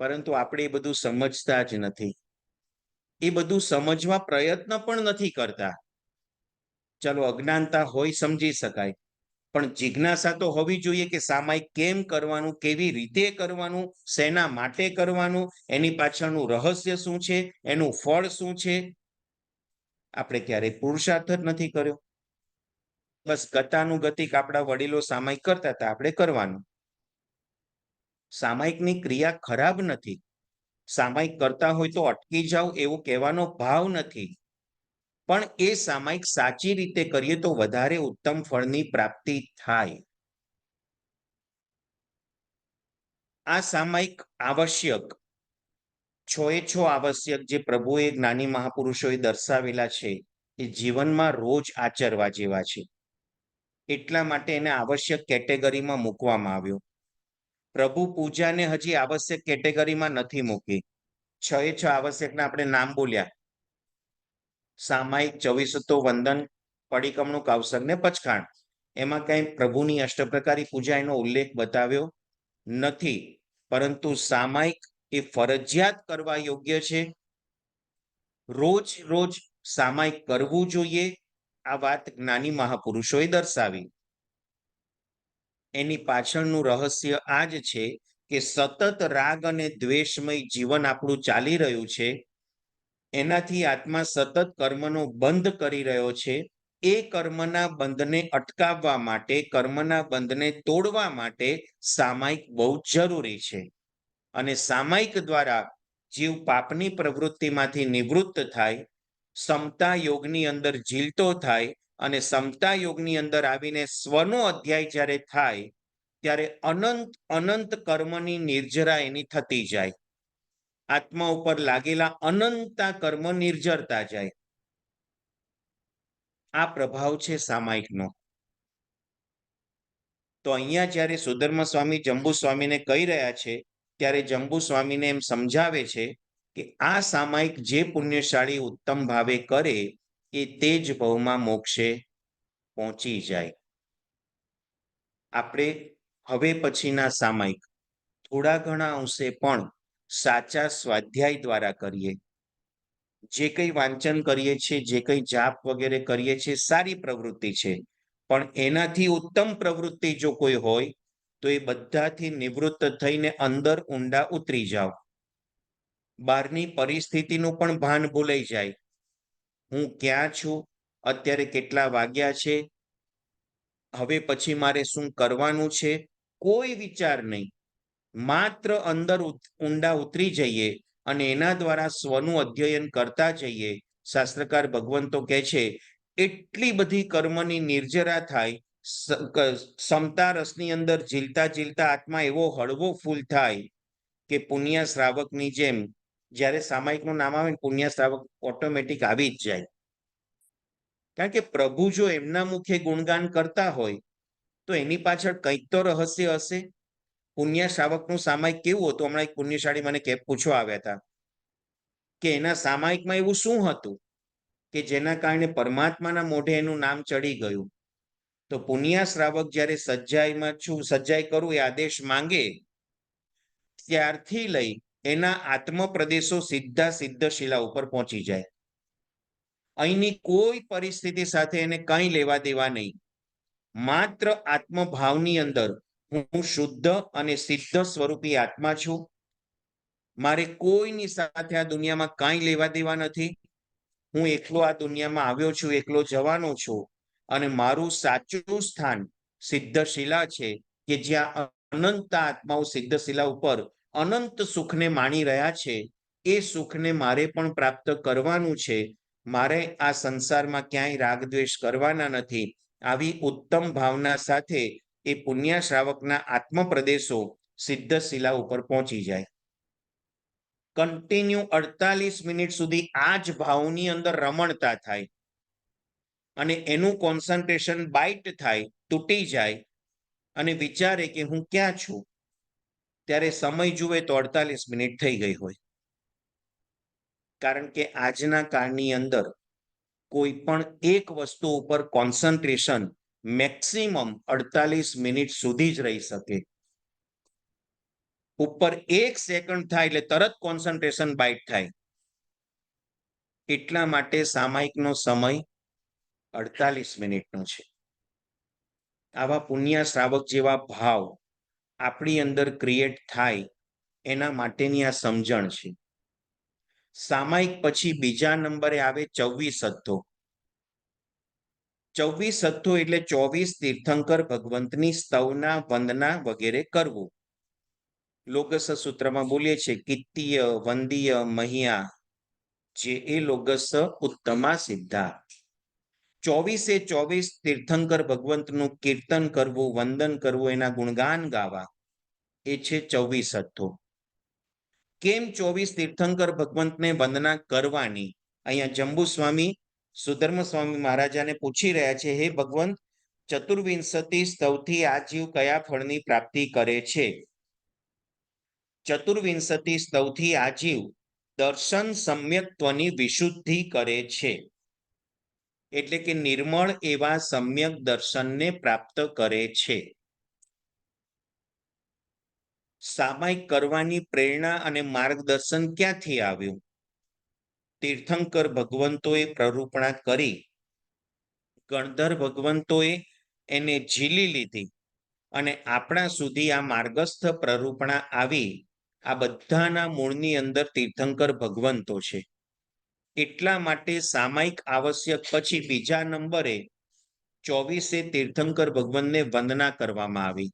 પરંતુ આપણે એ બધું સમજતા જ નથી. એ બધું સમજવા પ્રયત્ન પણ નથી કરતા. ચાલો, અજ્ઞાનતા હોય સમજી શકાય, પણ જિજ્ઞાસા તો હોવી જોઈએ કે સામાયિક કેમ કરવાનું, કેવી રીતે કરવાનું, શેના માટે કરવાનું, એની પાછળનું રહસ્ય શું છે, એનું ફળ શું છે. આપણે ક્યારેય પુરુષાર્થ જ નથી કર્યો. બસ ગતાનુગતિક આપણા વડીલો સામાયિક કરતા હતા, આપણે કરવાનું. સામાયિકની ક્રિયા ખરાબ નથી. સામાયિક કરતા હોય તો અટકી જાવ એવું કહેવાનો ભાવ નથી. પણ એ સામાયિક સાચી રીતે કરીએ તો વધારે ઉત્તમ ફળની પ્રાપ્તિ થાય. આ સામાયિક આવશ્યક, 6 આવશ્યક જે પ્રભુએ જ્ઞાની મહાપુરુષોએ દર્શાવેલા છે એ જીવનમાં રોજ આચરવા જેવા છે. એટલા માટે એને આવશ્યક કેટેગરીમાં મૂકવામાં આવ્યો. પ્રભુ પૂજાને હજી આવશ્યક કેટેગરીમાં નથી મૂકી. 6 આવશ્યકના આપણે નામ બોલ્યા: સામાયિક, ચવિસતો, વંદન, પડીકમણું, કાવસર ને પચખાણ. એમાં કઈ પ્રભુની અષ્ટપ્રકારી પૂજા એનો ઉલ્લેખ બતાવ્યો નથી. પરંતુ સામાયિક એ ફરજિયાત કરવા યોગ્ય છે. રોજ રોજ સામાયિક કરવું જોઈએ. આ વાત જ્ઞાની મહાપુરુષોએ દર્શાવી. એની પાછળનું રહસ્ય આ જ છે કે સતત રાગ અને દ્વેષમય જીવન આપણું ચાલી રહ્યું છે. એનાથી આત્મા સતત કર્મનો બંધ કરી રહ્યો છે. એ કર્મના બંધને અટકાવવા માટે, કર્મના બંધને તોડવા માટે સામાયિક બહુ જરૂરી છે. અને સામાયિક દ્વારા જીવ પાપની પ્રવૃત્તિમાંથી નિવૃત્ત થાય, સમતા યોગની અંદર ઝીલતો થાય, અને સમતા યોગની અંદર આવીને સ્વનો અધ્યાય જ્યારે થાય ત્યારે અનંત અનંત કર્મની નિર્જરા એની થતી જાય. આત્મા ઉપર લાગેલા અનંતા કર્મ નિર્જરતા જાય. આ પ્રભાવ છે સામાયિકનો. તો અહીંયા જ્યારે સુધર્મ સ્વામી જંબુ સ્વામીને કહી રહ્યા છે ત્યારે જંબુ સ્વામીને એમ સમજાવે છે કે આ સામાયિક જે પુણ્યશાળી ઉત્તમ ભાવે કરે એ તે જ ભવમાં મોક્ષે પહોંચી જાય. આપણે હવે પછીના સામાયિક થોડા ઘણા અંશે પણ સાચા સ્વાધ્યાય દ્વારા કરીએ. જે કંઈ વાંચન કરીએ છીએ, જે કંઈ જાપ વગેરે કરીએ છીએ, સારી પ્રવૃત્તિ છે. પણ એનાથી ઉત્તમ પ્રવૃત્તિ જો કોઈ હોય તો એ બધાથી નિવૃત્ત થઈને અંદર ઊંડા ઉતરી જાઓ. બહારની પરિસ્થિતિનું પણ ભાન ભૂલાઈ જાય. હું ક્યાં છું, અત્યારે કેટલા વાગ્યા છે, હવે પછી મારે શું કરવાનું છે, કોઈ વિચાર નહીં. માત્ર અંદર ઊંડા ઉતરી જઈએ અને એના દ્વારા સ્વનું અધ્યયન કરતા જઈએ. શાસ્ત્રકાર ભગવંતો કહે છે એટલી બધી કર્મની નિર્જરા થાય, સમતા રસની અંદર ઝીલતા ઝીલતા આત્મા એવો હળવો ફૂલ થાય કે પુણ્ય શ્રાવકની જેમ, જ્યારે સામાયિકનું નામ આવે ને પુણ્ય શ્રાવક ઓટોમેટિક આવી જ જાય. કારણ કે પ્રભુ જો એમના મુખે ગુણગાન કરતા હોય તો એની પાછળ કંઈક તો રહસ્ય હશે. પુણ્ય શ્રાવકનું સામાયિક કેવું હતું? હમણાં એક પુણ્યશાળી મને પૂછવા આવ્યા હતા કે એના સામાયિકમાં એવું શું હતું કે જેના કારણે પરમાત્માના મોઢે એનું નામ ચડી ગયું. તો પુણ્ય શ્રાવક જ્યારે સજ્જાઈમાં છું, સજ્જાઈ કરું એ આદેશ માંગે ત્યારથી લઈ એના આત્મ પ્રદેશો સીધા સિદ્ધશિલા ઉપર પહોંચી જાય. અહીંની કોઈ પરિસ્થિતિ સાથે એને કંઈ લેવા દેવા નહીં. માત્ર આત્મભાવની અંદર હું શુદ્ધ અને સિદ્ધ સ્વરૂપી આત્મા છું. મારે કોઈની સાથે આ દુનિયામાં કાંઈ લેવા દેવા નથી. હું એકલો આ દુનિયામાં આવ્યો છું, એકલો જવાનો છું. અને મારું સાચું સ્થાન સિદ્ધશિલા છે કે જ્યાં અનંત આત્માઓ સિદ્ધશિલા ઉપર અનંત સુખને માણી રહ્યા છે. એ સુખને મારે પણ પ્રાપ્ત કરવાનું છે. મારે આ સંસારમાં ક્યાંય રાગદ્વેષ કરવાના નથી. આવી ઉત્તમ ભાવના સાથે એ પુણ્ય શ્રાવકના આત્મ પ્રદેશો સિદ્ધશિલા ઉપર પહોંચી જાય. કન્ટિન્યુ 48 મિનિટ સુધી આ જ ભાવની અંદર રમણતા થાય અને એનું કોન્સન્ટ્રેશન બાઇટ થાય, તૂટી જાય અને વિચારે કે હું ક્યાં છું, ત્યારે સમય જુએ તો 48 મિનિટ થઈ ગઈ હોય. કારણ કે આજના કાળની અંદર કોઈ પણ એક વસ્તુ ઉપર કોન્સન્ટ્રેશન મેક્સિમમ 48 મિનિટ સુધી જ રહી શકે. ઉપર 1 સેકન્ડ થાય એટલે તરત કોન્સન્ટ્રેશન બાઇટ થાય. એટલા માટે સામાયિકનો સમય 48 મિનિટનો છે. આવા પુણ્ય શ્રાવક જેવા ભાવ આપણી અંદર ક્રિએટ થાય એના માટેની આ સમજણ છે. સામાયિક પછી બીજા નંબરે આવે 24 સત્તો. 24 સત્તો એટલે 24 તીર્થંકર ભગવંતની સ્તવના, વંદના વગેરે કરવું. લોગસ સૂત્રમાં બોલીએ છીએ કિત્તીય વંદીય મહિયા જે એ લોગસ ઉત્તમા સિદ્ધા. 24 તીર્થંકર ભગવંતનું કીર્તન કરવું, વંદન કરવું, એના ગુણગાન ગાવા, એ છે 24 સત્તો. કેમ 24 તીર્થંકર ભગવંતને વંદના કરવાની? અહીંયા જંબુ સ્વામી સુધર્મ સ્વામી મહારાજાને પૂછી રહ્યા છે, હે ભગવંત, ચતુર્વિંશતિ સ્તવથી આ જીવ કયા ફળની પ્રાપ્તિ કરે છે? ચતુર્વિંશતિ સ્તવથી આ જીવ દર્શન સમ્યક્ત્વની વિશુદ્ધિ કરે છે. એટલે કે નિર્મળ એવા સમ્યક દર્શનને પ્રાપ્ત કરે છે. સામાયિક કરવાની પ્રેરણા અને માર્ગદર્શન ક્યાંથી આવ્યું? તીર્થંકર ભગવંતોએ પ્રરૂપણા કરી, ગણધર ભગવંતોએ એને ઝીલી લીધી અને આપણા સુધી આ માર્ગસ્થ પ્રરૂપણા આવી. આ બધાના મૂળની અંદર તીર્થંકર ભગવંતો છે. એટલા માટે સામાયિક આવશ્યક પછી બીજા નંબરે 24 તીર્થંકર ભગવંતને વંદના કરવામાં આવી.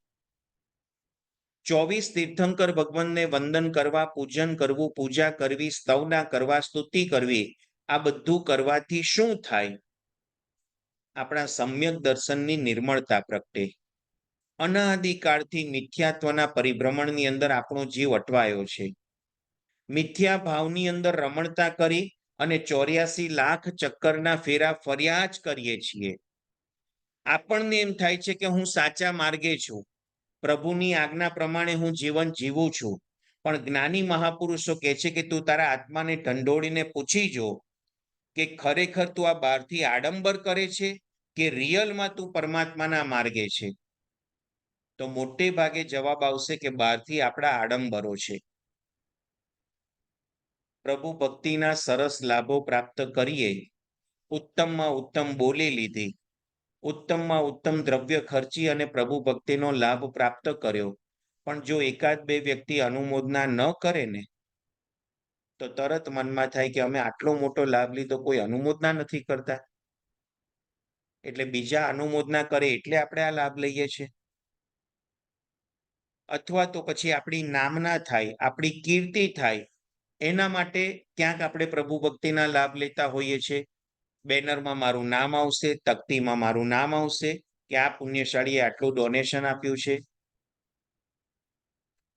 24 તીર્થંકર ભગવંતને વંદન કરવા, પૂજન કરવું, પૂજા કરવી, સ્તવના કરવા, સ્તુતિ કરવી, આ બધું કરવાથી શું થાય? આપણા સમ્યક દર્શનની નિર્મળતા પ્રગટે. અનાદિકાળથી મિથ્યાત્વના પરિભ્રમણની અંદર આપણો જીવ અટવાયો છે. મિથ્યા ભાવની અંદર રમણતા કરી અને 84 લાખ ચક્કરના ફેરા ફર્યા જ કરીએ છીએ. આપણને એમ થાય છે કે હું સાચા માર્ગે છું, પ્રભુની આજ્ઞા પ્રમાણે હું જીવન જીવું છું. પણ જ્ઞાની મહાપુરુષો કહે છે કે તું તારા આત્માને ઢંઢોળીને પૂછી જો કે ખરેખર તું આ બહારથી આડંબર કરે છે કે રિયલમાં તું પરમાત્માના માર્ગે છે? તો મોટે ભાગે જવાબ આવશે કે બહારથી આપણા આડંબરો છે. પ્રભુ ભક્તિના સરસ લાભો પ્રાપ્ત કરીએ, ઉત્તમમાં ઉત્તમ બોલી લીધી, ઉત્તમમાં ઉત્તમ દ્રવ્ય ખર્ચી અને પ્રભુ ભક્તિનો લાભ પ્રાપ્ત કર્યો, પણ જો એકાદ બે વ્યક્તિ અનુમોદના ન કરે ને તો તરત મનમાં થાય કે અમે આટલો મોટો લાભ લીધો, કોઈ અનુમોદના નથી કરતા, એટલે બીજા અનુમોદના કરે એટલે આપણે આ લાભ લઈએ છીએ. અથવા તો પછી આપણી નામના થાય, આપણી કીર્તિ થાય, એના માટે ક્યાંક આપણે પ્રભુ ભક્તિના લાભ લેતા હોઈએ છીએ. બેનરમાં મારું નામ આવશે, તકતીમાં મારું નામ આવશે કે આ પુણ્યશાળીએ આટલું ડોનેશન આપ્યું છે.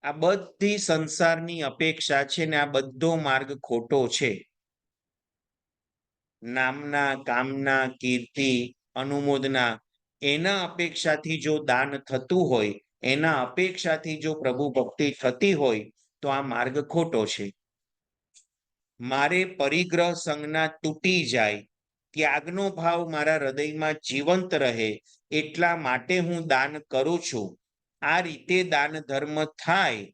આ બધી સંસારની અપેક્ષા છે ને આ બધો માર્ગ ખોટો છે. નામના, કામના, કીર્તિ, અનુમોદના, એના અપેક્ષાથી જો દાન થતું હોય, એના અપેક્ષાથી જો પ્રભુ ભક્તિ થતી હોય તો આ માર્ગ ખોટો છે. મારે પરિગ્રહ સંજ્ઞા તૂટી જાય, ત્યાગનો ભાવ મારા હૃદયમાં જીવંત રહે, એટલા માટે હું દાન કરું છું. આ રીતે દાન ધર્મ થાય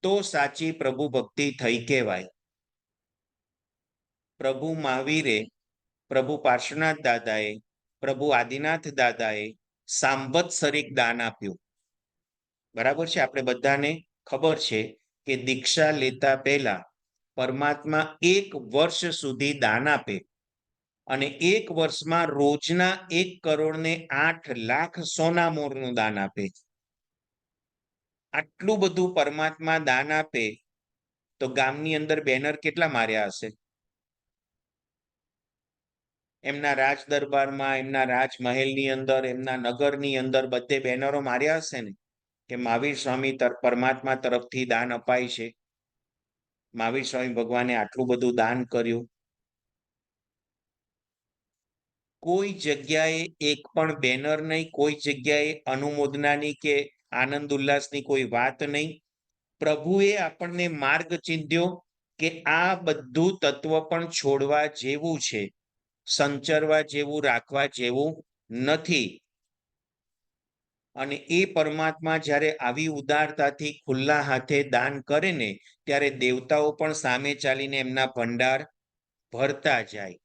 તો સાચી પ્રભુ ભક્તિ થઈ કહેવાય. પ્રભુ મહાવીરે, પ્રભુ પાર્શ્વનાથ દાદાએ, પ્રભુ આદિનાથ દાદાએ સાંવત્સરિક દાન આપ્યું. બરાબર છે? આપણે બધાને ખબર છે કે દીક્ષા લેતા પહેલા પરમાત્મા 1 વર્ષ સુધી દાન આપે અને 1 વર્ષમાં રોજના 1 કરોડ ને 8 લાખ સોના મોરનું દાન આપે. આટલું બધું પરમાત્મા દાન આપે તો ગામની અંદર બેનર કેટલા માર્યા હશે? એમના રાજ દરબારમાં, એમના રાજમહેલની અંદર, એમના નગરની અંદર બધે બેનરો માર્યા હશે ને કે મહાવીર સ્વામી પરમાત્મા તરફથી દાન અપાય છે. મહાવીર સ્વામી ભગવાને આટલું બધું દાન કર્યું, કોઈ જગ્યાએ એક પણ બેનર નહીં, કોઈ જગ્યાએ અનુમોદનાની કે આનંદ ઉલ્લાસની કોઈ વાત નહીં. પ્રભુએ આપણને માર્ગ ચીંધ્યો કે આ બધું તત્વ પણ છોડવા જેવું છે, સંચરવા જેવું, રાખવા જેવું નથી. અને એ પરમાત્મા જ્યારે આવી ઉદારતાથી ખુલ્લા હાથે દાન કરે ને, ત્યારે દેવતાઓ પણ સામે ચાલીને એમના ભંડાર ભરતા જાય.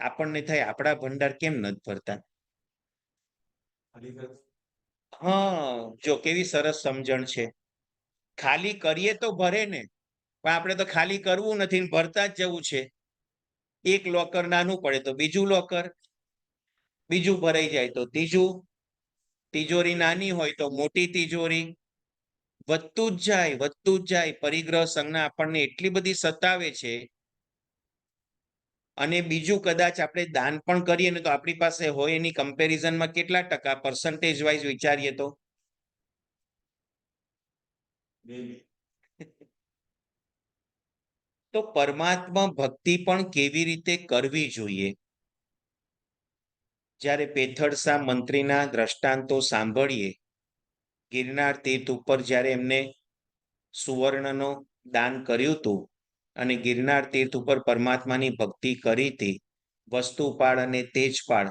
આપણને થાય આપણા ભંડાર કેમ નથી ભરતા? હા, જો કેવી સરસ સમજણ છે. ખાલી કરીએ તો ભરે ને, પણ આપણે તો ખાલી કરવું નથી, ભરતા જ જવું છે. એક લોકર નાનું પડે તો બીજું લોકર, બીજું ભરાઈ જાય તો ત્રીજું, તિજોરી નાની હોય તો મોટી તિજોરી, વધતું જ જાય, વધતું જ જાય. પરિગ્રહ સંજ્ઞા આપણને એટલી બધી સતાવે છે. અને બીજું, કદાચ આપણે દાન પણ કરીએ ને તો આપણી પાસે હોય એની કમ્પેરિઝનમાં કેટલા ટકા પર્સન્ટેજ વાઇઝ વિચારીએ તો તો પરમાત્મા ભક્તિ પણ કેવી રીતે કરવી જોઈએ? જ્યારે પેથળસા મંત્રીના દ્રષ્ટાંતો સાંભળીએ, ગિરનાર તીર્થ ઉપર જ્યારે એમને સુવર્ણનો દાન કર્યું હતું અને ગિરનાર તીર્થ ઉપર પરમાત્માની ભક્તિ કરી હતી, વસ્તુપાળ અને તેજપાળ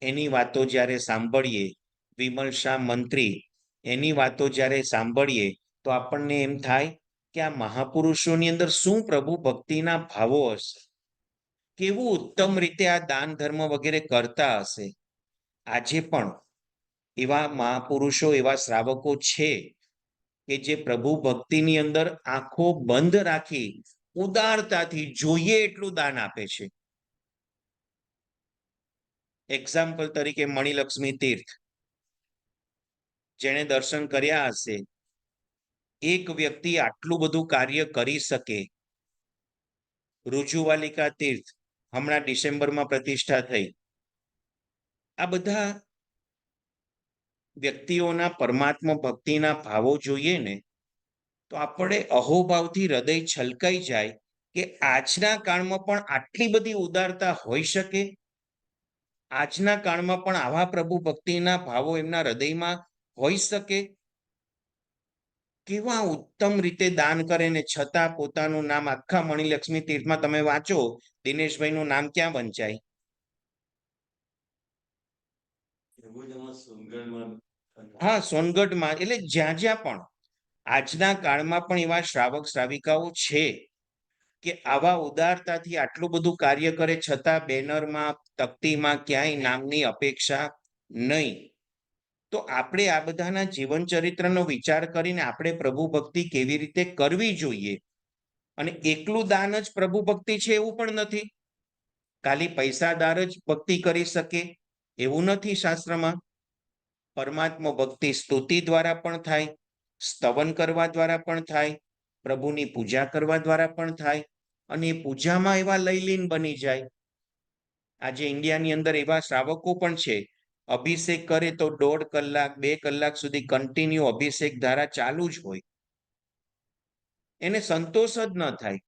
એની વાતો જ્યારે સાંભળીએ, વિમલ શાહ મંત્રી એની વાતો જ્યારે સાંભળીએ, તો આપણને એમ થાય કે આ મહાપુરુષોની અંદર શું પ્રભુ ભક્તિના ભાવો હશે, કેવું ઉત્તમ રીતે આ દાન ધર્મ વગેરે કરતા હશે. આજે પણ એવા મહાપુરુષો, એવા શ્રાવકો છે કે જે પ્રભુ ભક્તિની અંદર આંખો બંધ રાખી ઉદારતાથી જોઈએ એટલું દાન આપે છે. એક્ઝામ્પલ તરીકે મણિલક્ષ્મી તીર્થ જેણે દર્શન કર્યા હશે, એક વ્યક્તિ આટલું બધું કાર્ય કરી શકે. રુજુવાલિકા તીર્થ હમણાં ડિસેમ્બરમાં પ્રતિષ્ઠા થઈ. આ બધા વ્યક્તિઓના પરમાત્મા ભક્તિના ભાવો જોઈએ ને તો આપણે અહોભાવથી હૃદય છલકાઈ જાય કે આજના કાળમાં પણ આટલી બધી ઉદારતા હોઈ શકે, આજના કાળમાં પણ આવા પ્રભુ ભક્તિના ભાવો એમના હૃદયમાં હોઈ શકે. કેવા ઉત્તમ રીતે દાન કરે ને છતાં પોતાનું નામ આખા મણિલક્ષ્મી તીર્થમાં તમે વાંચો, દિનેશભાઈનું નામ ક્યાં વંચાય? હા, સોનગઢમાં. એટલે જ્યાં જ્યાં પણ આજના કાળમાં પણ એવા શ્રાવક શ્રાવિકાઓ છે કે આવા ઉદારતાથી આટલું બધું કાર્ય કરે છતાં બેનરમાં, તકતીમાં ક્યાંય નામની અપેક્ષા નહીં. તો આપણે આ બધાના જીવન ચરિત્રનો વિચાર કરીને આપણે પ્રભુ ભક્તિ કેવી રીતે કરવી જોઈએ. અને એકલું દાન જ પ્રભુ ભક્તિ છે એવું પણ નથી. ખાલી પૈસાદાર જ ભક્તિ કરી શકે એવું નથી શાસ્ત્રમાં. પરમાત્મા ભક્તિ સ્તુતિ દ્વારા પણ થાય, સ્તવન કરવા દ્વારા પણ થાય, પ્રભુની પૂજા કરવા દ્વારા પણ થાય, અને એ પૂજામાં એવા લયલીન બની જાય. આજે ઇન્ડિયાની અંદર એવા શ્રાવકો પણ છે, અભિષેક કરે તો 1.5 કલાક 2 કલાક સુધી કન્ટિન્યુ અભિષેક ધારા ચાલુ જ હોય, એને સંતોષ જ ન થાય.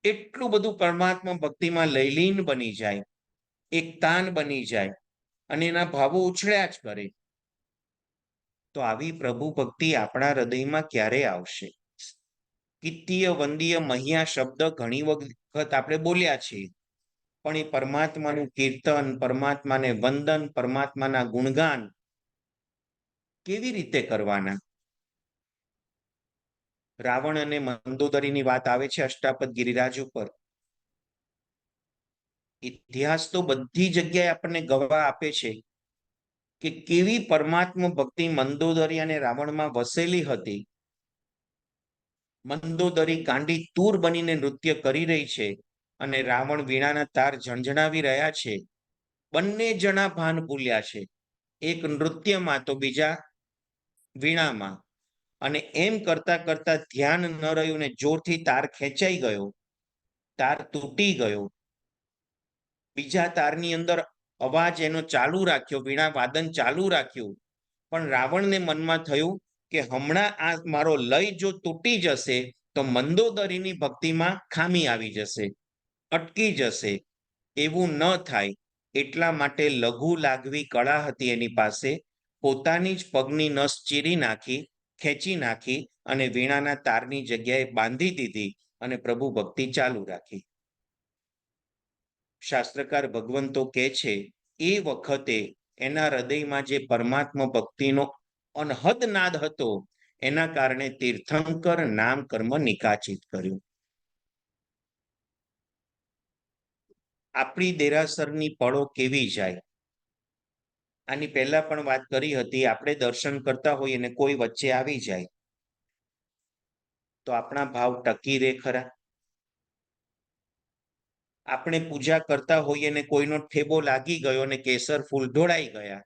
એટલું બધું પરમાત્મા ભક્તિમાં લયલીન બની જાય, એક તાન બની જાય અને એના ભાવો ઉછળ્યા જ કરે. તો આવી પ્રભુ ભક્તિ આપણા હૃદયમાં ક્યારે આવશે? કિત્તીય વંદીય મહ્યા શબ્દ ઘણી વખત આપણે બોલ્યા છીએ, પણ એ પરમાત્માનું કીર્તન, પરમાત્માને વંદન, પરમાત્માના ગુણગાન કેવી રીતે કરવાના? રાવણ અને મંદોદરીની વાત આવે છે અષ્ટાપદ ગિરિરાજ ઉપર. ઇતિહાસ તો બધી જગ્યાએ આપણને ગવાહ આપે છે કે કેવી પરમાત્મા ભક્તિ મંદોદરી અને રાવણમાં વસેલી હતી. મંદોદરી કાંડી તૂર બનીને નૃત્ય કરી રહી છે અને રાવણ વીણાના તાર ઝણઝણાવી રહ્યા છે. બંને જણા ભાન ભૂલ્યા છે, એક નૃત્યમાં તો બીજા વીણામાં. અને એમ કરતા કરતા ધ્યાન ન રહ્યું ને જોરથી તાર ખેંચાઈ ગયો, તાર તૂટી ગયો. બીજા તારની અંદર અવાજ એનો ચાલુ રાખ્યો, વીણા વાદન ચાલુ રાખ્યું, પણ રાવણને મનમાં થયું કે હમણાં આ મારો લય જો તૂટી જશે તો મંદોદરીની ભક્તિમાં ખામી આવી જશે, અટકી જશે. એવું ન થાય એટલા માટે લઘુ લાઘવી કળા હતી એની પાસે. પોતાની જ પગની નસ ચીરી નાખી, ખેંચી નાખી અને વીણાના તારની જગ્યાએ બાંધી દીધી અને પ્રભુ ભક્તિ ચાલુ રાખી. શાસ્ત્રકાર ભગવંતો કહે છે એ વખતે એના હૃદયમાં જે પરમાત્મા ભક્તિનો અનહદ નાદ હતો એના કારણે તીર્થંકર નામ કર્મ નિકાચિત કર્યું. આપણી દેરાસરની પળો કેવી જાય. આની પહેલા પણ વાત કરી હતી, આપણે દર્શન કરતા હોઈએ અને કોઈ વચ્ચે આવી જાય તો આપણા ભાવ ટકી રહે ખરા? આપણે પૂજા કરતા હોઈએ ને કોઈનો ઠેબો લાગી ગયો અને કેસર ફૂલ ઢોળાઈ ગયા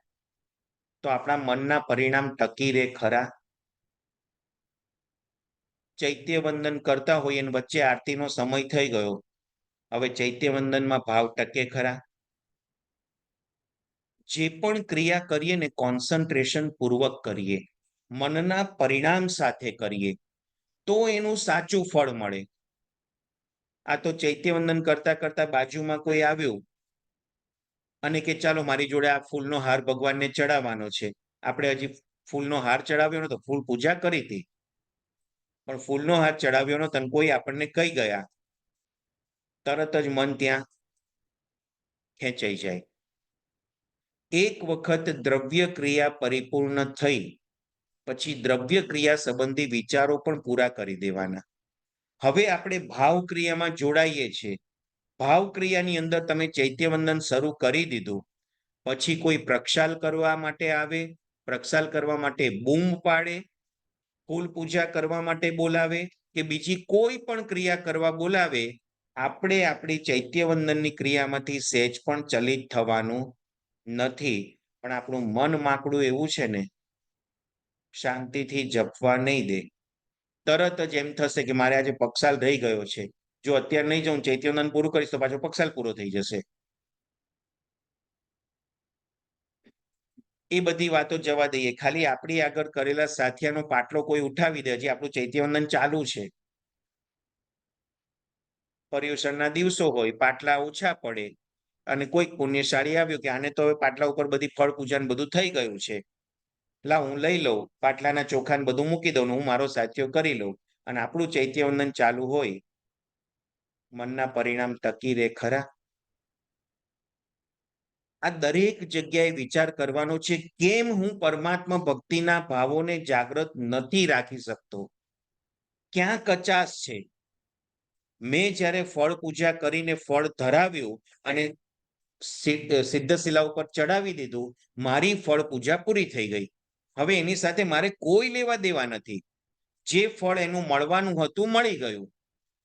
તો આપણા મનના પરિણામ ટકી રહે ખરા? ચૈત્ય વંદન કરતા હોઈએ અને વચ્ચે આરતીનો સમય થઈ ગયો, હવે ચૈત્ય વંદનમાં ભાવ ટકે ખરા? જે પણ ક્રિયા કરીએ ને કોન્સન્ટ્રેશન પૂર્વક કરીએ, મનના પરિણામ સાથે કરીએ તો એનું સાચું ફળ મળે. આ તો ચૈત્ય વંદન કરતા કરતા બાજુમાં કોઈ આવ્યું અને કે ચાલો મારી જોડે આ ફૂલનો હાર ભગવાનને ચડાવવાનો છે. આપણે હજી ફૂલનો હાર ચડાવ્યો નતો, ફૂલ પૂજા કરી હતી પણ ફૂલનો હાર ચડાવ્યો નતો અને કોઈ આપણને કહી ગયા, તરત જ મન ત્યાં ખેંચાઈ જાય. એક વખત દ્રવ્ય ક્રિયા પરિપૂર્ણ થઈ પછી દ્રવ્ય ક્રિયા સંબંધી વિચારો પણ પૂરા કરી દેવાના. હવે આપણે ભાવ ક્રિયામાં જોડાઈએ છીએ. ભાવ ક્રિયાની અંદર તમે ચૈત્યવંદન શરૂ કરી દીધું, પછી કોઈ પ્રક્ષાલ કરવા માટે આવે, પ્રક્ષાલ કરવા માટે બૂમ પાડે, ફૂલ પૂજા કરવા માટે બોલાવે કે બીજી કોઈ પણ ક્રિયા કરવા બોલાવે, આપણે આપણી ચૈત્યવંદનની ક્રિયામાંથી સહેજ પણ ચલિત થવાનું નથી. પણ આપણું મન માકડું એવું છે ને, શાંતિથી જપવા નહીં દે. તરત જ એમ થશે કે મારે આજે પક્ષાલ રહી ગયો છે, જો અત્યારે નહીં જાઉં ચૈત્યવંદન પૂરું કરીશ તો પાછો પક્ષાલ પૂરો થઈ જશે. એ બધી વાતો જવા દઈએ, ખાલી આપણી આગળ કરેલા સાથિયાનો પાટલો કોઈ ઉઠાવી દે, હજી આપણું ચૈત્યવંદન ચાલુ છે, પર્યુષણના દિવસો હોય, પાટલા ઓછા પડે અને કોઈક પુણ્યશાળી આવ્યું કે આને તો હવે પાટલા ઉપર બધી ફળ પૂજન બધું થઈ ગયું છે, લા હું લઈ લઉં, પાટલાના ચોખાને બધું મૂકી દઉં, હું મારો સાથિયો કરી લઉં, અને આપણું ચૈત્યવંદન ચાલુ હોય, મનના પરિણામ ટકી રહે ખરા? આ દરેક જગ્યાએ વિચાર કરવાનો છે, કેમ હું પરમાત્મા ભક્તિના ભાવોને જાગૃત નથી રાખી શકતો? ક્યાં કચાશ છે? મેં જ્યારે ફળ પૂજા કરીને ફળ ધરાવ્યું અને સિદ્ધશિલા ઉપર ચડાવી દીધું, મારી ફળ પૂજા પૂરી થઈ ગઈ. હવે એની સાથે મારે કોઈ લેવા દેવા નથી. જે ફળ એનું મળવાનું હતું મળી ગયું.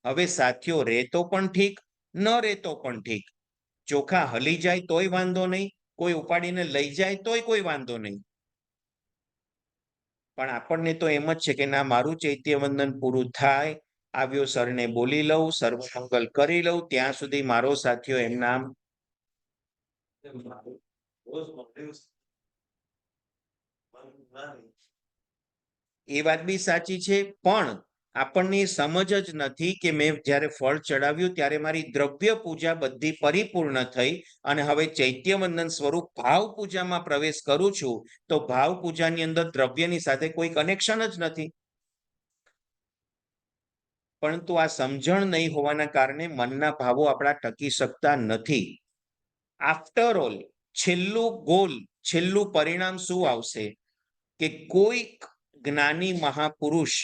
હવે સાથીઓ રહેતો પણ ઠીક, ન રહેતો પણ ઠીક. ચોખા હલી જાય તોય વાંધો નહીં, કોઈ ઉપાડીને લઈ જાય તોય કોઈ વાંધો નહીં. પણ આપણને તો એમ જ છે કે ના, મારું ચૈત્યવંદન પૂરું થાય, આવ્યો સરને બોલી લઉં, સર્વમંગલ કરી લઉં, ત્યાં સુધી મારો સાથીઓ એમ નામ એ વાત બી સાચી છે, પણ આપણને સમજ જ નથી કે મેં જ્યારે ફળ ચડાવ્યું ત્યારે મારી દ્રવ્ય પૂજા બધી પરિપૂર્ણ થઈ અને હવે ચૈત્યવંદન સ્વરૂપ ભાવ પૂજામાં પ્રવેશ કરું છું, તો ભાવ પૂજાની અંદર દ્રવ્યની સાથે કોઈ કનેક્શન જ નથી. પરંતુ આ સમજણ નહીં હોવાના કારણે મનના ભાવો આપણા ટકી શકતા નથી. આફ્ટર ઓલ છેલ્લું ગોલ, છેલ્લું પરિણામ શું આવશે કે કોઈક જ્ઞાની મહાપુરુષ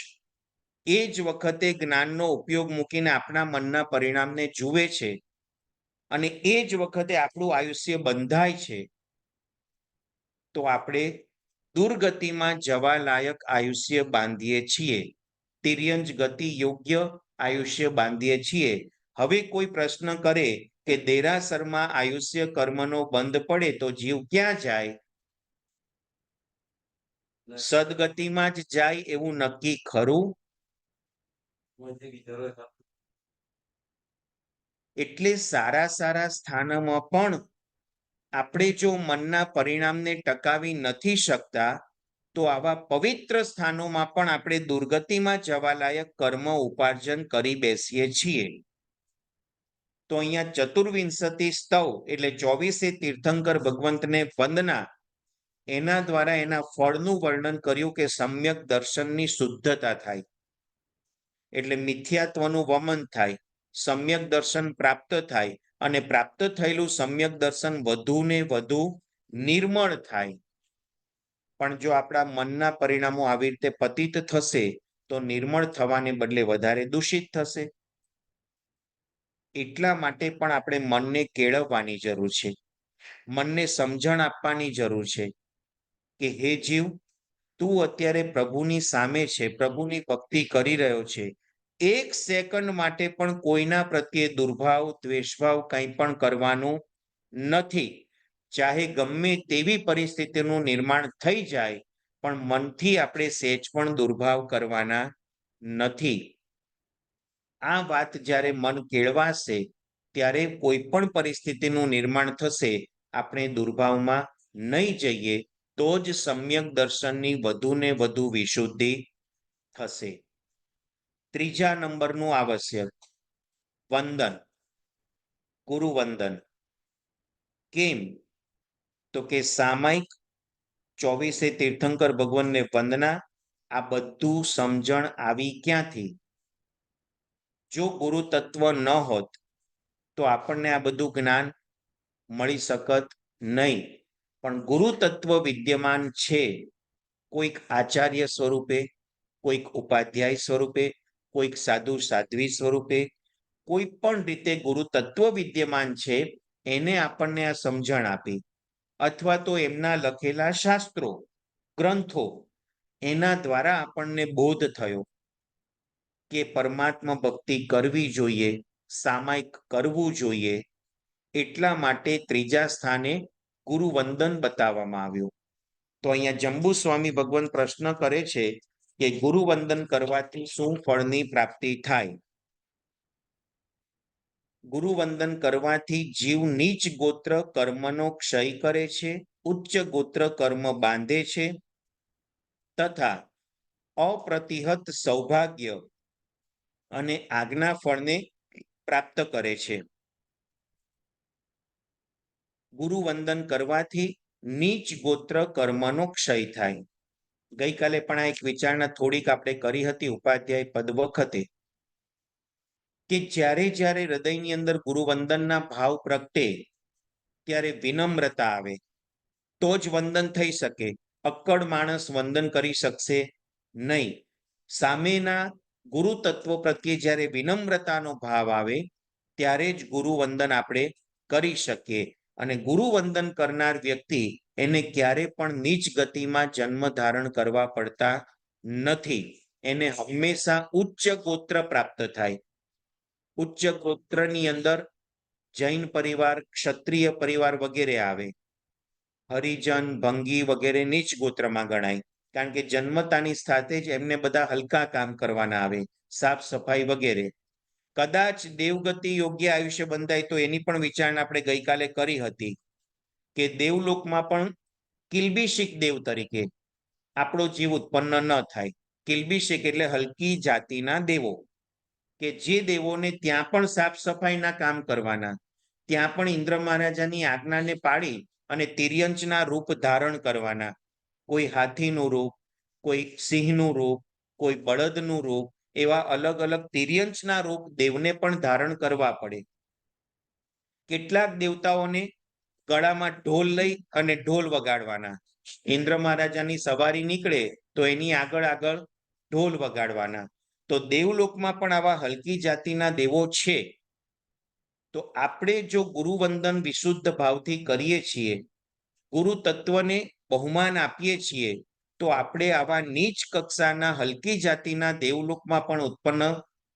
એ જ વખતે જ્ઞાનનો ઉપયોગ મૂકીને આપણા મનના પરિણામને જુએ છે અને એ જ વખતે આપણું આયુષ્ય બંધાય છે, તો આપણે દુર્ગતિમાં જવા લાયક આયુષ્ય બાંધીએ છીએ, તિર્યંજ ગતિ યોગ્ય આયુષ્ય બાંધીએ છીએ. હવે કોઈ પ્રશ્ન કરે કે દેરાસરમાં આયુષ્ય કર્મનો બંધ પડે તો જીવ ક્યાં જાય? સદગતિમાં જ જાય એવું નક્કી ખરું? એટલે સારા સારા સ્થાનમાં પણ આપણે જો મનના પરિણામને ટકાવી નથી શકતા તો આવા પવિત્ર સ્થાનોમાં પણ આપણે દુર્ગતિમાં જવાલાયક કર્મ ઉપાર્જન કરી બેસીએ છીએ. તો અહીંયા ચતુર્વિંશતિ સ્તવ એટલે 24 તીર્થંકર ભગવંતને વંદના, એના દ્વારા એના ફળનું વર્ણન કર્યું કે સમ્યક દર્શનની શુદ્ધતા થાય, એટલે મિથ્યાત્વનું વમન થાય, સમ્યક દર્શન પ્રાપ્ત થાય અને પ્રાપ્ત થયેલું સમ્યક દર્શન વધુ ને વધુ નિર્મળ થાય. પણ જો આપણા મનના પરિણામો આવી રીતે પતિત થશે તો નિર્મળ થવાને બદલે વધારે દૂષિત થશે. એટલા માટે પણ આપણે મનને કેળવવાની જરૂર છે, મનને સમજણ આપવાની જરૂર છે કે હે જીવ, તું અત્યારે પ્રભુની સામે છે, પ્રભુની ભક્તિ કરી રહ્યો છે, 1 સેકન્ડ માટે પણ કોઈના પ્રત્યે દુર્ભાવ દ્વેષભાવ કંઈ પણ કરવાનું નથી. ચાહે ગમે તેવી પરિસ્થિતિનું નિર્માણ થઈ જાય, પણ મનથી આપણે સહેજ પણ દુર્ભાવ કરવાના નથી. આ વાત જ્યારે મન કેળવાશે ત્યારે કોઈ પણ પરિસ્થિતિનું નિર્માણ થશે, આપણે દુર્ભાવમાં નહીં જઈએ તો જ સમ્યક દર્શનની વધુ ને વધુ વિશુદ્ધિ થશે. ત્રીજા નંબરનું આવશ્યક વંદન, ગુરુવંદન. કેમ? તો કે સામાયિક 24 તીર્થંકર ભગવાનને વંદના, આ બધું સમજણ આવી ક્યાંથી? જો ગુરુ તત્વ ન હોત તો આપણને આ બધું જ્ઞાન મળી શકત નહીં. પણ ગુરુ તત્વ વિદ્યમાન છે, કોઈક આચાર્ય સ્વરૂપે, કોઈક ઉપાધ્યાય સ્વરૂપે, કોઈક સાધુ સાધ્વી સ્વરૂપે, કોઈ પણ રીતે ગુરુ તત્વ વિદ્યમાન છે, એને આપણને આ સમજણ આપી, અથવા તો એમના લખેલા શાસ્ત્રો ગ્રંથો, એના દ્વારા આપણને બોધ થયો કે પરમાત્મા ભક્તિ કરવી જોઈએ, સામાયિક કરવું જોઈએ. એટલા માટે ત્રીજા સ્થાને ગુરુવંદન બતાવવામાં આવ્યું. તો અહીંયા જંબુ સ્વામી ભગવાન પ્રશ્ન કરે છે કે ગુરુવંદન કરવાથી શું ફળની પ્રાપ્તિ થાય? ગુરુવંદન કરવાથી જીવ નીચ ગોત્ર કર્મનો ક્ષય કરે છે, ઉચ્ચ ગોત્ર કર્મ બાંધે છે તથા અપ્રતિહત સૌભાગ્ય અને આજ્ઞા ફળને પ્રાપ્ત કરે છે. ગુરુવંદન કરવાથી નીચ ગોત્ર કર્મનો ક્ષય થાય. ગઈકાલે પણ આ એક વિચારણા થોડીક આપણે કરી હતી ઉપાધ્યાય પદ વખતે, કે જ્યારે જ્યારે હૃદયની અંદર ગુરુવંદનના ભાવ પ્રગટે ત્યારે વિનમ્રતા આવે તો જ વંદન થઈ શકે. અક્કડ માણસ વંદન કરી શકશે નહીં. સામેના ગુરુ તત્વ પ્રત્યે જ્યારે વિનમ્રતાનો ભાવ આવે ત્યારે જ ગુરુવંદન આપણે કરી શકીએ. અને ગુરુવંદન કરનાર વ્યક્તિ એને ક્યારે પણ નીચ ગતિમાં જન્મ ધારણ કરવા પડતા નથી. એને હંમેશા ઉચ્ચ ગોત્ર પ્રાપ્ત થાય. ઉચ્ચ ગોત્રની અંદર જૈન પરિવાર, ક્ષત્રિય પરિવાર વગેરે આવે. હરિજન, ભંગી વગેરે નીચ ગોત્રમાં ગણાય, કારણ કે જન્મતાની સાથે જ એમને બધા હલકા કામ કરવાના આવે, સાફ સફાઈ વગેરે. કદાચ દેવગતિ યોગ્ય આયુષ્ય બંધાય તો એની પણ વિચારણા આપણે ગઈકાલે કરી હતી કે દેવલોકમાં પણ કિલ્બિશિક દેવ તરીકે આપણો જીવ ઉત્પન્ન ન થાય. કિલ્બિશિક એટલે હલકી જાતિના દેવો, કે જે દેવોને ત્યાં પણ સાફ સફાઈના કામ કરવાના, ત્યાં પણ ઇન્દ્ર મહારાજાની આજ્ઞાને પાડી અને તિર્યંચના રૂપ ધારણ કરવાના. કોઈ હાથીનું રૂપ, કોઈ સિંહનું રૂપ, કોઈ બળદનું રૂપ, એવા અલગ અલગ તિર્યંચના રૂપ દેવને પણ ધારણ કરવા પડે. કેટલાક દેવતાઓને ગળામાં ઢોલ લઈ અને ઢોલ વગાડવાના. ઇન્દ્ર મહારાજાની સવારી નીકળે તો એની આગળ આગળ ઢોલ વગાડવાના. તો દેવલોકમાં પણ આવા હલકી જાતિના દેવો છે. તો આપણે જો ગુરુવંદન વિશુદ્ધ ભાવથી કરીએ છીએ, ગુરુ તત્વને બહુમાન આપીએ છીએ, તો આપણે આવા નીચ કક્ષાના હલકી જાતિના દેવલોકમાં પણ ઉત્પન્ન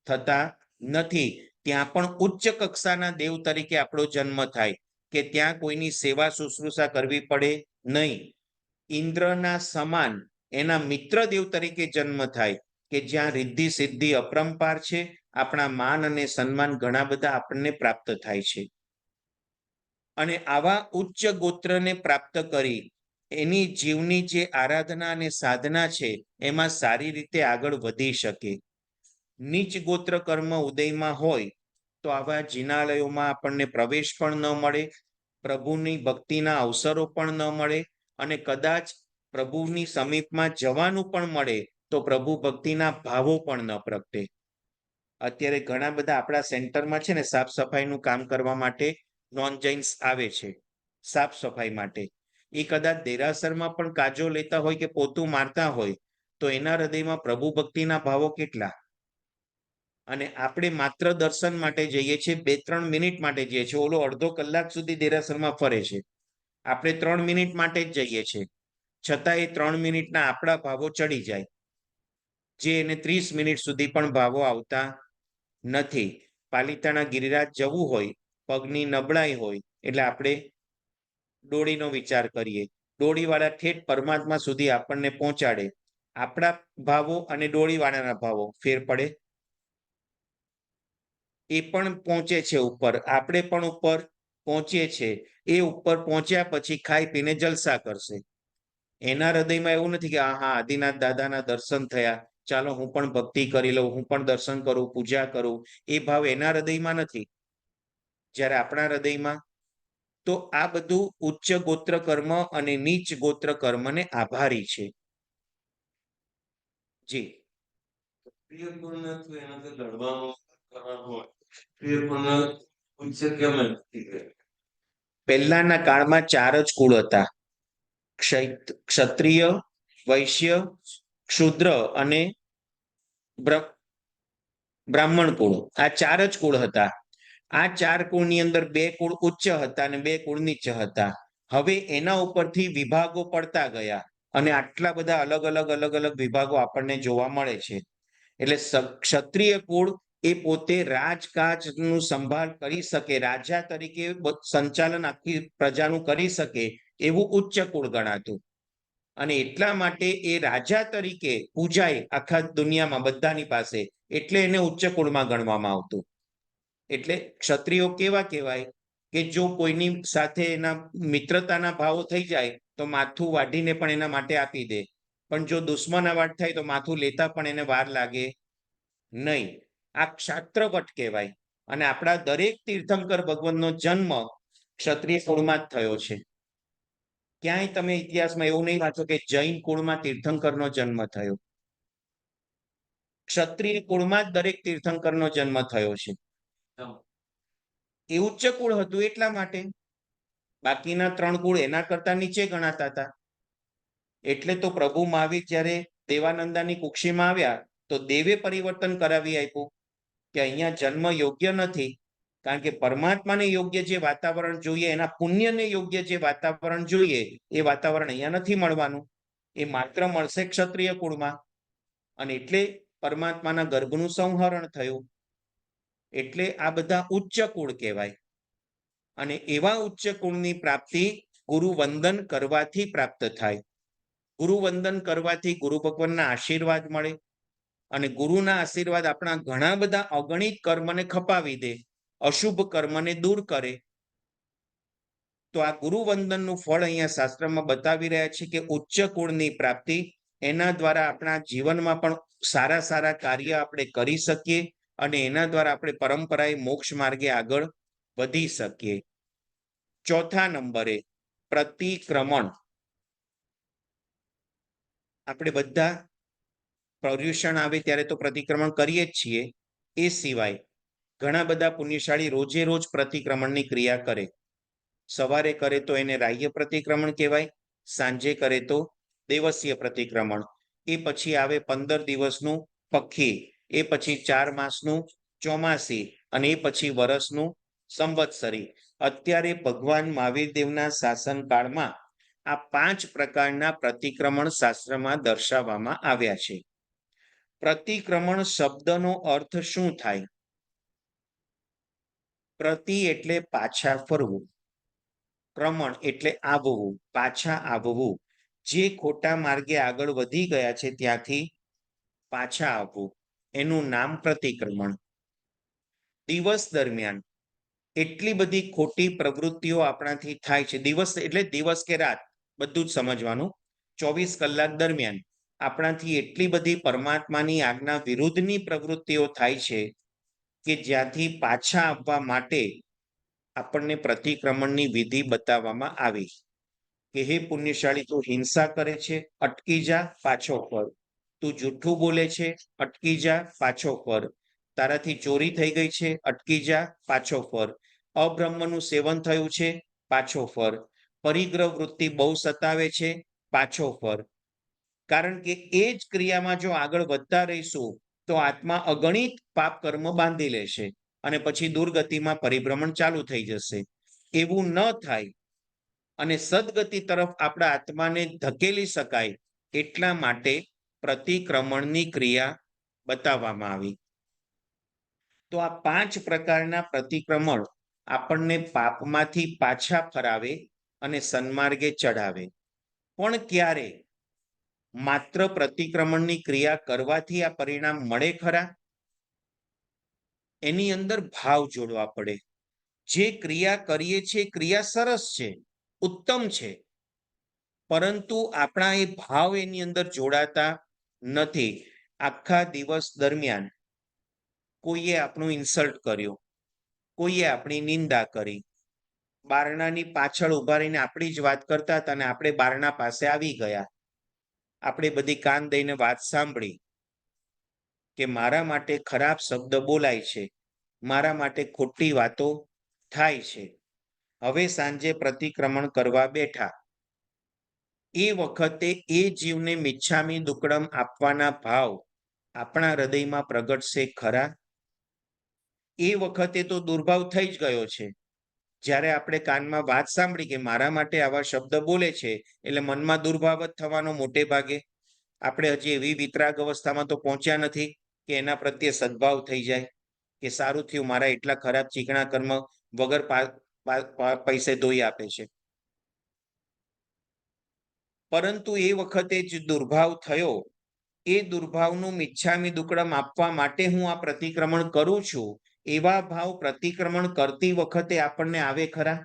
થતા નથી. ત્યાં પણ ઉચ્ચ કક્ષાના દેવ તરીકે આપણો જન્મ થાય, કે ત્યાં કોઈની સેવા શુશ્રૂષા કરવી પડે નહીં. ઇન્દ્રના સમાન એના મિત્ર દેવ તરીકે જન્મ થાય, કે જ્યાં રિદ્ધિ સિદ્ધિ અપરંપાર છે, આપણા માન અને સન્માન ઘણા બધા આપણને પ્રાપ્ત થાય છે. અને આવા ઉચ્ચ ગોત્રને પ્રાપ્ત કરી એની જીવની જે આરાધના અને સાધના છે એમાં સારી રીતે આગળ વધી શકે. નીચ ગોત્ર કર્મ ઉદયમાં હોય તો આવા જિનાલયોમાં આપણને પ્રવેશ પણ ન મળે, પ્રભુની ભક્તિના અવસરો પણ ન મળે, અને કદાચ પ્રભુની સમીપમાં જવાનું પણ મળે તો પ્રભુ ભક્તિના ભાવો પણ ન પ્રગટે. અત્યારે ઘણા બધા આપણા સેન્ટરમાં છે ને સાફ સફાઈનું કામ કરવા માટે નોન જૈન્સ આવે છે સાફ સફાઈ માટે. એ કદાચ દેરાસરમાં પણ કાજો લેતા હોય કે પોતું મારતા હોય તો એના હૃદયમાં પ્રભુ ભક્તિના ભાવો કેટલા. અને આપણે માત્ર દર્શન માટે જઈએ છીએ, 2-3 મિનિટ માટે જઈએ છીએ. ઓલો અડધો કલાક સુધી દેરાસરમાં ફરે છે, આપણે 3 મિનિટ માટે જ જઈએ છીએ, છતાં એ 3 મિનિટના આપણા ભાવો ચડી જાય, જે એને 30 મિનિટ સુધી પણ ભાવો આવતા નથી. પાલિતાણા ગિરિરાજ જવું હોય, પગની નબળાઈ હોય એટલે આપણે ડોળીનો વિચાર કરીએ. ડોળીવાળા ઠેઠ પરમાત્મા સુધી આપણને પહોંચાડે. આપણા ભાવો અને ડોળીવાળાના ભાવો ફેર પડે? એ પણ પહોંચે છે ઉપર, આપણે પણ ઉપર પહોંચીએ છીએ. એ ઉપર પહોંચ્યા પછી ખાઈ પીને જલસા કરશે. એના હૃદયમાં એવું નથી કે હા આદિનાથ દાદાના દર્શન થયા, ચાલો હું પણ ભક્તિ કરી લઉં, હું પણ દર્શન કરું, પૂજા કરું. એ ભાવ એના હૃદયમાં નથી, જ્યારે આપણા હૃદયમાં. તો આ બધું ઉચ્ચ ગોત્ર કર્મ અને નીચ ગોત્ર કર્મને આભારી છે. જી પ્રિય ગુણ નથી એનાથી લડવાનું કરવાનું હોય. પ્રિય ગુણ ઉચ્ચ કેમ નથી? પહેલાના કાળમાં 4 જ કુળ હતા, ક્ષત્રિય, વૈશ્ય, ક્ષુદ્ર અને બ્રાહ્મણ કુળ. આ 4 જ કુળ હતા. આ 4 કુળની અંદર 2 કુળ ઉચ્ચ હતા અને 2 કુળ નીચ હતા. હવે એના ઉપરથી વિભાગો પડતા ગયા અને આટલા બધા અલગ અલગ અલગ અલગ વિભાગો આપણને જોવા મળે છે. એટલે ક્ષત્રિય કુળ એ પોતે રાજકાજનું સંભાળ કરી શકે, રાજા તરીકે સંચાલન આખી પ્રજાનું કરી શકે એવું ઉચ્ચ કુળ ગણાતું. અને એટલા માટે એ રાજા તરીકે પૂજાય આખા દુનિયામાં બધાની પાસે, એટલે એને ઉચ્ચ કુળમાં ગણવામાં આવતું. એટલે ક્ષત્રિયો કેવા કહેવાય કે જો કોઈની સાથે એના મિત્રતાના ભાવો થઈ જાય તો માથું વાઢીને પણ એના માટે આપી દે, પણ જો દુશ્મનાવાટ થાય તો માથું લેતા પણ એને વાર લાગે નહીં. આ ક્ષાત્રવટ કહેવાય. અને આપણા દરેક તીર્થંકર ભગવાનનો જન્મ ક્ષત્રિય કુળમાં જ થયો છે. ક્યાંય તમે ઇતિહાસમાં એવું નહીં વાંચો કે જૈન કુળમાં તીર્થંકરનો જન્મ થયો. ક્ષત્રિય કુળમાં જ દરેક તીર્થંકરનો જન્મ થયો છે. એ ઉચ્ચ કુળ હતું એટલા માટે. બાકીના 3 કુળ એના કરતા નીચે ગણાતા હતા. એટલે તો પ્રભુ મહાવીર જ્યારે દેવાનંદાની કુક્ષીમાં આવ્યા તો દેવે પરિવર્તન કરાવી આપ્યું કે અહીંયા જન્મ યોગ્ય નથી, કારણ કે પરમાત્માને યોગ્ય જે વાતાવરણ જોઈએ, એના પુણ્યને યોગ્ય જે વાતાવરણ જોઈએ એ વાતાવરણ અહીંયા નથી મળવાનું. એ માત્ર મળશે ક્ષત્રિય કુળમાં. અને એટલે પરમાત્માના ગર્ભનું સંહરણ થયું. એટલે આ બધા ઉચ્ચ કુળ કહેવાય. અને એવા ઉચ્ચ કુળની પ્રાપ્તિ ગુરુ વંદન કરવાથી પ્રાપ્ત થાય. ગુરુ વંદન કરવાથી ગુરુ ભગવાનના આશીર્વાદ મળે અને ગુરુના આશીર્વાદ આપણા ઘણા બધા અગણિત કર્મને ખપાવી દે, અશુભ કર્મને દૂર કરે. તો આ ગુરુ વંદનનું ફળ અહીંયા શાસ્ત્રમાં બતાવી રહ્યા છે કે ઉચ્ચ કુળની પ્રાપ્તિ, એના દ્વારા આપણા જીવનમાં પણ સારા સારા કાર્ય આપણે કરી શકીએ અને એના દ્વારા આપણે પરંપરાએ મોક્ષ માર્ગે આગળ વધી શકીએ. ચોથા નંબરે પ્રતિક્રમણ. આપણે બધા પર્યુષણ આવે ત્યારે તો પ્રતિક્રમણ કરીએ જ છીએ. એ સિવાય ઘણા બધા પુણ્યશાળી રોજે રોજ પ્રતિક્રમણની ક્રિયા કરે. સવારે કરે તો એને રાહ્ય પ્રતિક્રમણ કહેવાય, સાંજે કરે તો દેવસ્ય પ્રતિક્રમણ. એ પછી આવે 15 દિવસનું પક્ષી, એ પછી 4 માસનું ચોમાસી અને એ પછી વર્ષનું સંવત્સરી. અત્યારે ભગવાન મહાવીર દેવના શાસનકાળમાં આ 5 પ્રકારના પ્રતિક્રમણ શાસ્ત્રમાં દર્શાવવામાં આવ્યા છે. પ્રતિક્રમણ શબ્દનો અર્થ શું થાય? પ્રતિ એટલે પાછા ફરવું, ક્રમણ એટલે આવવું, પાછા આવવું. જે ખોટા માર્ગે આગળ વધી ગયા છે ત્યાંથી પાછા આવવું, એનું નામ પ્રતિક્રમણ. દિવસ દરમિયાન એટલી બધી ખોટી પ્રવૃત્તિઓ આપણાથી થાય છે. દિવસ એટલે દિવસ કે રાત, બધું જ સમજવાનું. 24 કલાક દરમિયાન આપણાથી એટલી બધી પરમાત્માની આજ્ઞા વિરુદ્ધની પ્રવૃત્તિઓ થાય છે કે જ્યાંથી પાછા આવવા માટે આપણને પ્રતિક્રમણની વિધિ બતાવવામાં આવી કે હે પુણ્યશાળી, તું હિંસા કરે છે, અટકી જા, પાછો ફર. તું જૂઠું બોલે છે, અટકી જા, પાછો ફર. તારાથી ચોરી થઈ ગઈ છે, અટકી જા, પાછો ફર. અબ્રહ્મનું સેવન થયું છે, પાછો ફર. પરિગ્રહ વૃત્તિ બહુ સતાવે છે, પાછો ફર. કારણ કે એ જ ક્રિયામાં જો આગળ વધતા રહીશું તો આત્મા અગણિત પાપ કર્મ બાંધી લેશે અને પછી દુર્ગતિમાં પરિભ્રમણ ચાલુ થઈ જશે. એવું ન થાય અને સદગતિ તરફ આપણા આત્માને ધકેલી શકાય એટલા માટે પ્રતિક્રમણની ક્રિયા બતાવવામાં આવી. તો આ 5 પ્રકારના પ્રતિક્રમણ આપણને પાપમાંથી પાછા ફરાવે અને સન્માર્ગે ચડાવે. પણ ક્યારે માત્ર પ્રતિક્રમણની ક્રિયા કરવાથી આ પરિણામ મળે ખરા? એની અંદર ભાવ જોડવા પડે. જે ક્રિયા કરીએ છીએ ક્રિયા સરસ છે, ઉત્તમ છે, પરંતુ આપણા એ ભાવ એની અંદર જોડાતા નથી. આખા દિવસ દરમિયાન કોઈએ આપણું ઇન્સલ્ટ કર્યું, કોઈએ આપણી નિંદા કરી, બારણાની પાછળ ઉભા રહીને આપણી જ વાત કરતા હતા અને આપણે બારણા પાસે આવી ગયા. આપણે બધી કાન દઈને વાત સાંભળી કે મારા માટે ખરાબ શબ્દ બોલાય છે, મારા માટે ખોટી વાતો થાય છે. હવે સાંજે પ્રતિક્રમણ કરવા બેઠા, એ વખતે એ જીવને મિચ્છામી દુક્કડમ આપવાના ભાવ આપણા હૃદયમાં પ્રગટશે ખરા? એ વખતે તો દુર્ભાવ થઈ જ ગયો છે. જ્યારે આપણે કાનમાં વાત સાંભળી કે મારા માટે આવા શબ્દ બોલે છે એટલે મનમાં દુર્ભાવ જ થવાનો મોટે ભાગે. આપણે હજી એવી વિતરાગ અવસ્થામાં તો પહોંચ્યા નથી કે એના પ્રત્યે સદભાવ થઈ જાય કે સારું થયું, મારા એટલા ખરાબ ચીકણા કર્મ વગર પૈસે ધોઈ આપે છે. પરંતુ એ વખતે જ દુર્ભાવ થયો. એ દુર્ભાવનું મિચ્છામી દુક્કડમ આપવા માટે હું આ પ્રતિક્રમણ કરું છું. એવા ભાવ પ્રતિક્રમણ કરતી વખતે આપણને આવે ખરા?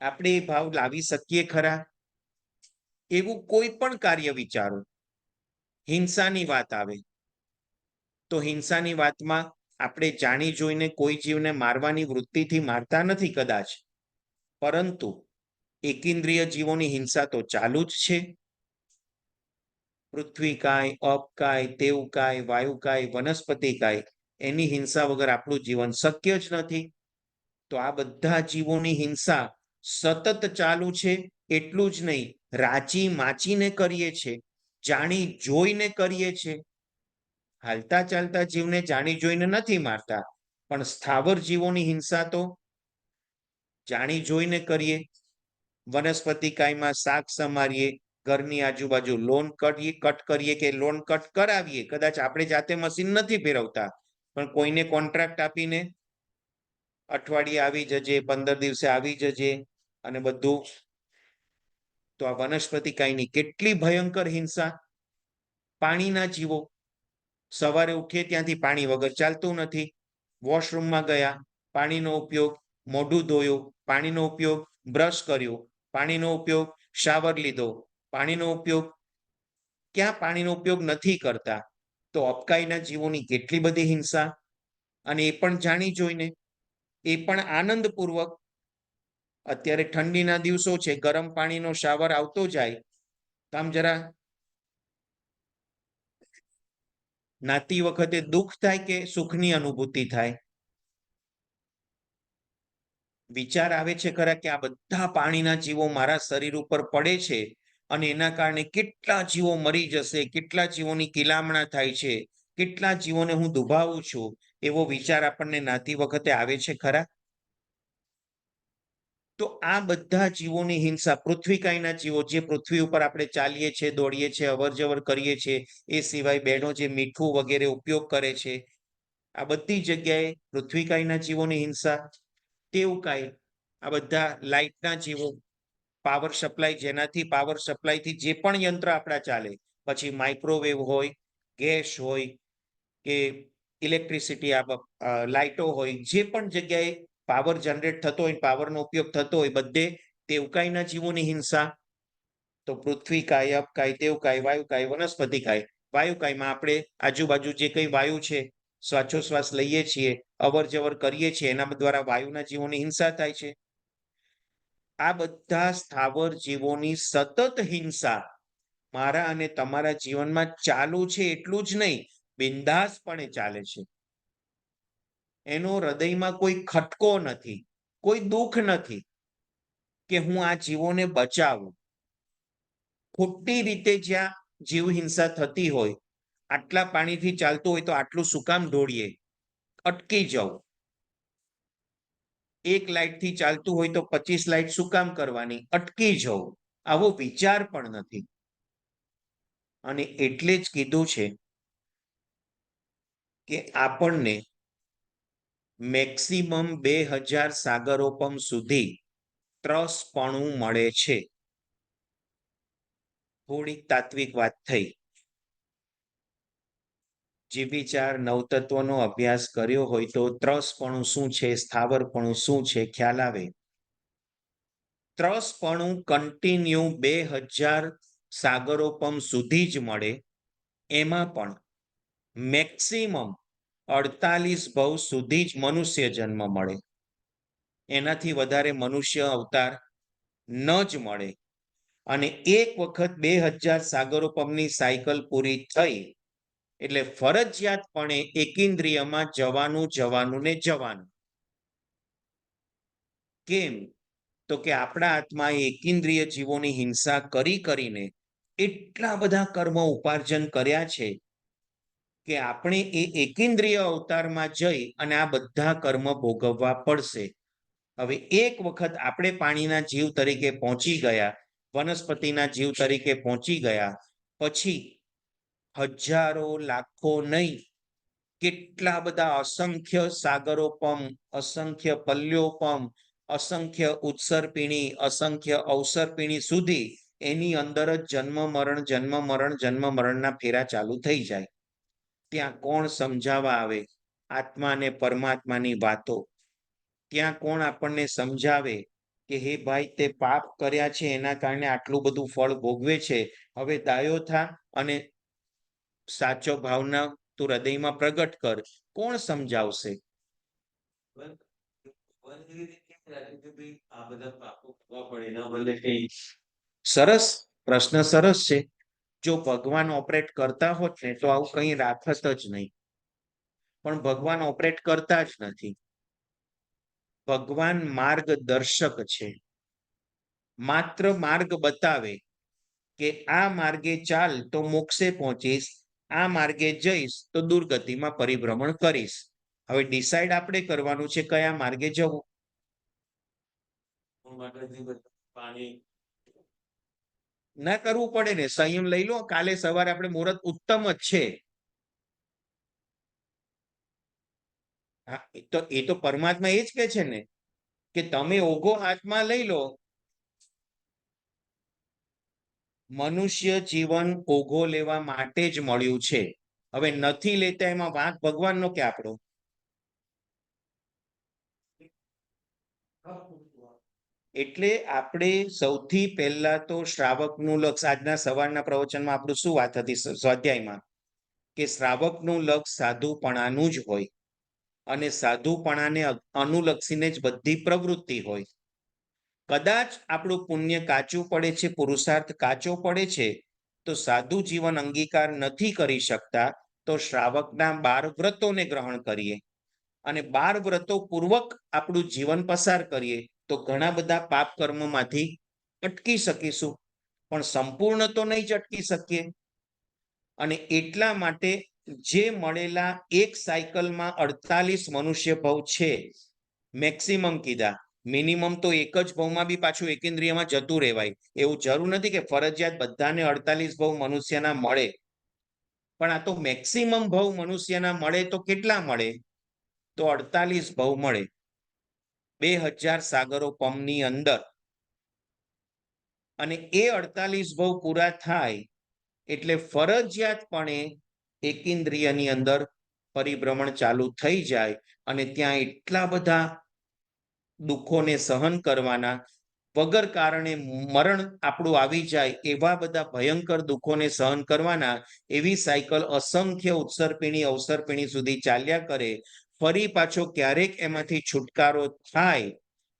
આપણે એ ભાવ લાવી શકીએ ખરા? એવું કોઈ પણ કાર્ય વિચારો. હિંસાની વાત આવે તો હિંસાની વાતમાં આપણે જાણી જોઈને કોઈ જીવને મારવાની વૃત્તિથી મારતા નથી કદાચ, પરંતુ એકેન્દ્રિય જીવોની હિંસા તો ચાલુ જ છે. પૃથ્વી કાય, અપ કાય, તેવ કાય, વાયુ કાય, વનસ્પતિ કાય, એની હિંસા વગર આપણું જીવન શક્ય જ નથી. તો આ બધા જીવોની હિંસા સતત ચાલુ છે. એટલું જ નહીં, રાચી માચીને કરીએ છે, જાણી જોઈને કરીએ છે. હાલતા ચાલતા જીવને જાણી જોઈને નથી મારતા, પણ સ્થાવર જીવોની હિંસા તો જાણી જોઈને કરીએ. વનસ્પતિ કાયમાં શાક સમારીએ, ઘરની આજુબાજુ લોન કટ કરીએ કે લોન કટ કરાવીએ. કદાચ આપણે જાતે મશીન નથી ફેરવતા, પણ કોઈને કોન્ટ્રાક્ટ આપીને અઠવાડિયે આવી જજે, 15 દિવસે આવી જજે અને બધું. તો આ વનસ્પતિ કાયની કેટલી ભયંકર હિંસા. પાણીના જીવો, સવારે ઉઠીએ ત્યાંથી પાણી વગર ચાલતું નથી. વોશરૂમમાં ગયા, પાણીનો ઉપયોગ, મોઢું ધોયું, પાણીનો ઉપયોગ, બ્રશ કર્યું, પાણીનો ઉપયોગ, શાવર લીધો, પાણીનો ઉપયોગ. ક્યાં પાણીનો ઉપયોગ નથી કરતા? તો અપકાઈના જીવોની કેટલી બધી હિંસા, અને એ પણ જાણી જોઈને, એ પણ આનંદપૂર્વક. અત્યારે ઠંડીના દિવસો છે, ગરમ પાણીનો શાવર આવતો જાય તો આમ જરા નાતી વખતે દુઃખ થાય કે સુખની અનુભૂતિ થાય? વિચાર આવે છે ખરા કે આ બધા પાણીના જીવો મારા શરીર ઉપર પડે છે અને એના કારણે કેટલા જીવો મરી જશે, કેટલા જીવોની કિલામણા થાય છે, કેટલા જીવોને હું દુભાવું છું, એવો વિચાર આપણને નાતી વખતે આવે છે ખરા? તો આ બધા જીવોની હિંસા, પૃથ્વીકાયના જીવો, જે પૃથ્વી ઉપર આપણે ચાલીએ છીએ, દોડીએ છીએ, અવર જવર કરીએ છીએ, એ સિવાય બહેનો જે મીઠું વગેરે ઉપયોગ કરે છે, આ બધી જગ્યાએ પૃથ્વીકાયના જીવોની હિંસા. તેવકાય, આ બધા લાઇટના જીવો, પાવર સપ્લાય, જેનાથી પાવર સપ્લાયથી જે પણ યંત્ર આપણા ચાલે, પછી માઇક્રોવેવ હોય, ગેસ હોય કે ઇલેક્ટ્રિસિટી, લાઇટો હોય, જે પણ જગ્યાએ પાવર જનરેટ થતો હોય, પાવરનો ઉપયોગ થતો હોય, બધે તેવકાયના જીવોની હિંસા, તો પૃથ્વી કાય, અપ કાય, તેવ કાય, વાયુ કાય, વનસ્પતિ કાય. વાયુ કાયમાં આપણે આજુબાજુ જે કઈ વાયુ છે, શ્વાસોશ્વાસ લઈએ છીએ, અવર જવર કરીએ છીએ, એના દ્વારા વાયુના જીવોની હિંસા થાય છે. આ બધા સ્થાવર જીવોની સતત હિંસા મારા અને તમારા જીવનમાં ચાલુ છે, એટલું જ નહીં, બિંદાસપણે ચાલે છે. એનો હૃદયમાં કોઈ ખટકો નથી, કોઈ દુઃખ નથી કે હું આ જીવોને બચાવું. ખોટી રીતે જ્યાં જીવ હિંસા થતી હોય, આટલા પાણીથી ચાલતું હોય તો આટલું શું કામ ઢોળીએ, અટકી જવું. 1 લાઇટથી ચાલતું હોય તો 25 લાઇટ શું કામ કરવાની, અટકી જવું. આવો વિચાર પણ નથી. અને એટલે જ કીધું છે કે આપણને મેક્સિમમ 2000 સાગરોપમ સુધી ત્રસપણું મળે છે. થોડીક તાત્વિક વાત થઈ. જીવ-વિચાર નવતત્વનો અભ્યાસ કર્યો હોય તો ત્રસપણું શું છે, સ્થાવરપણું શું છે, ખ્યાલ આવે. ત્રસપણું કન્ટિન્યુ 2000 સાગરોપમ સુધી જ મળે. એમાં પણ મેક્સિમમ 48 ભવ સુધી જ મનુષ્ય જન્મ મળે. એનાથી વધારે મનુષ્ય અવતાર ન જ મળે. અને એક વખત 2000 સાગરોપમની સાયકલ પૂરી થઈ એટલે ફરજિયાતપણે એકેન્દ્રિયમાં જવાનું ને જવાનું. કેમ? તો કે આપણા આત્માએ એકેન્દ્રિય જીવોની હિંસા કરીને એટલા બધા કર્મ ઉપાર્જન કર્યા છે કે આપણે એ એકેન્દ્રિય અવતારમાં જઈ અને આ બધા કર્મ ભોગવવા પડશે. હવે એક વખત આપણે પાણીના જીવ તરીકે પહોંચી ગયા, વનસ્પતિના જીવ તરીકે પહોંચી ગયા, પછી હજારો લાખો નહીં, કેટલા બધા અસંખ્ય સાગરોપમ, અસંખ્ય પલ્યોપમ, અસંખ્ય ઉત્સર્પિણી, અસંખ્ય અવસર્પિણી સુધી એની અંદર જ જન્મ મરણના ફેરા ચાલુ થઈ જાય. ત્યાં કોણ સમજાવવા આવે આત્મા અને પરમાત્માની વાતો? ત્યાં કોણ આપણને સમજાવે કે હે ભાઈ, તે પાપ કર્યા છે એના કારણે આટલું બધું ફળ ભોગવે છે, હવે દાયો થા અને સાચો ભાવના તું હૃદયમાં પ્રગટ કર. કોણ સમજાવશે? સરસ પ્રશ્ન, સરસ છે. જો ભગવાન ઓપરેટ કરતા હોત ને તો આવું કંઈ રાખત જ નહીં. પણ ભગવાન ઓપરેટ કરતા જ નથી. ભગવાન માર્ગદર્શક છે. માત્ર માર્ગ બતાવે કે આ માર્ગે ચાલ તો મોક્ષે પહોંચીશ, આ માર્ગે જઈશ તો દુર્ગતિમાં પરિભ્રમણ કરીશ. હવે ડિસાઈડ આપણે કરવાનું છે કયા માર્ગે જવું. ના કરવું પડે ને, સંયમ લઈ લો. કાલે સવારે આપણે મુહૂર્ત ઉત્તમ જ છે. એ તો પરમાત્મા એ જ કે છે ને કે તમે ઓઘો હાથમાં લઈ લો. મનુષ્ય જીવન ઓઘો લેવા માટે જ મળ્યું છે. હવે નથી લેતા એમાં વાંક ભગવાનનો કે આપણો? એટલે આપણે સૌથી પહેલા તો શ્રાવકનું લક્ષ, આજના સવારના પ્રવચનમાં આપણું શું વાત હતી સ્વાધ્યાયમાં, કે શ્રાવકનું લક્ષ સાધુપણાનું જ હોય અને સાધુપણાને અનુલક્ષીને જ બધી પ્રવૃત્તિ હોય. કદાચ આપણું પુણ્ય કાચું પડે છે, પુરુષાર્થ કાચો પડે છે, તો સાધુ જીવન અંગીકાર નથી કરી શકતા, તો શ્રાવકના 12 વ્રતોને ગ્રહણ કરીએ અને 12 વ્રતો પૂર્વક આપણું જીવન પસાર કરીએ તો ઘણા બધા પાપ કર્મમાંથી અટકી શકીશું. પણ સંપૂર્ણ તો નહીં જ અટકી શકીએ. અને એટલા માટે જે મળેલા એક સાયકલમાં 48 મનુષ્ય ભવ છે, મેક્સિમમ કીધા, મિનિમમ તો એક જ ભવમાં બી પાછું એકેન્દ્રિયમાં જતું રહેવાય. એવું જરૂર નથી કે ફરજિયાત બધાને 48 ભવ મનુષ્યના મળે. પણ આ તો મેક્સિમમ ભવ મનુષ્યના મળે તો કેટલા મળે? તો 48 ભવ મળે 2000 સાગરોપમની અંદર. અને એ 48 ભવ પૂરા થાય એટલે ફરજિયાતપણે એકેન્દ્રિયની અંદર પરિભ્રમણ ચાલુ થઈ જાય અને ત્યાં એટલા બધા દુઃખોને સહન કરવાના, વગર કારણે મરણ આપણું આવી જાય એવા બધા ભયંકર દુઃખોને સહન કરવાના, એવી સાયકલ અસંખ્ય ઉત્સર્પિણી અવસર્પિણી સુધી ચાલ્યા કરે. ફરી પાછો ક્યારેક એમાંથી છુટકારો થાય,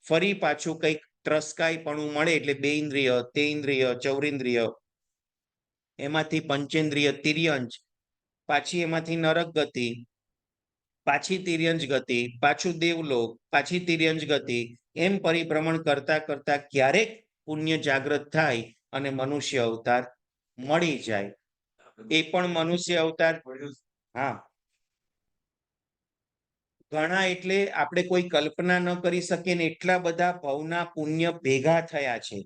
ફરી પાછું કંઈક ત્રસ્કાઈપણું મળે, એટલે બે ઇન્દ્રિય, તે ઇન્દ્રિય, ચૌરેન્દ્રિય, એમાંથી પંચેન્દ્રિય તિર્યંજ, પાછી એમાંથી નરક ગતિ, પાછી તિર્યંજ ગતિ, પાછું દેવલોક, પાછી તિર્યંજ ગતિ, એમ પરિભ્રમણ કરતા કરતા ક્યારેક પુણ્ય જાગૃત થાય અને મનુષ્ય અવતાર મળી જાય. એ પણ મનુષ્ય અવતાર. હા, ઘણા એટલે આપણે કોઈ કલ્પના ન કરી શકીએ ને એટલા બધા ભવના પુણ્ય ભેગા થયા છે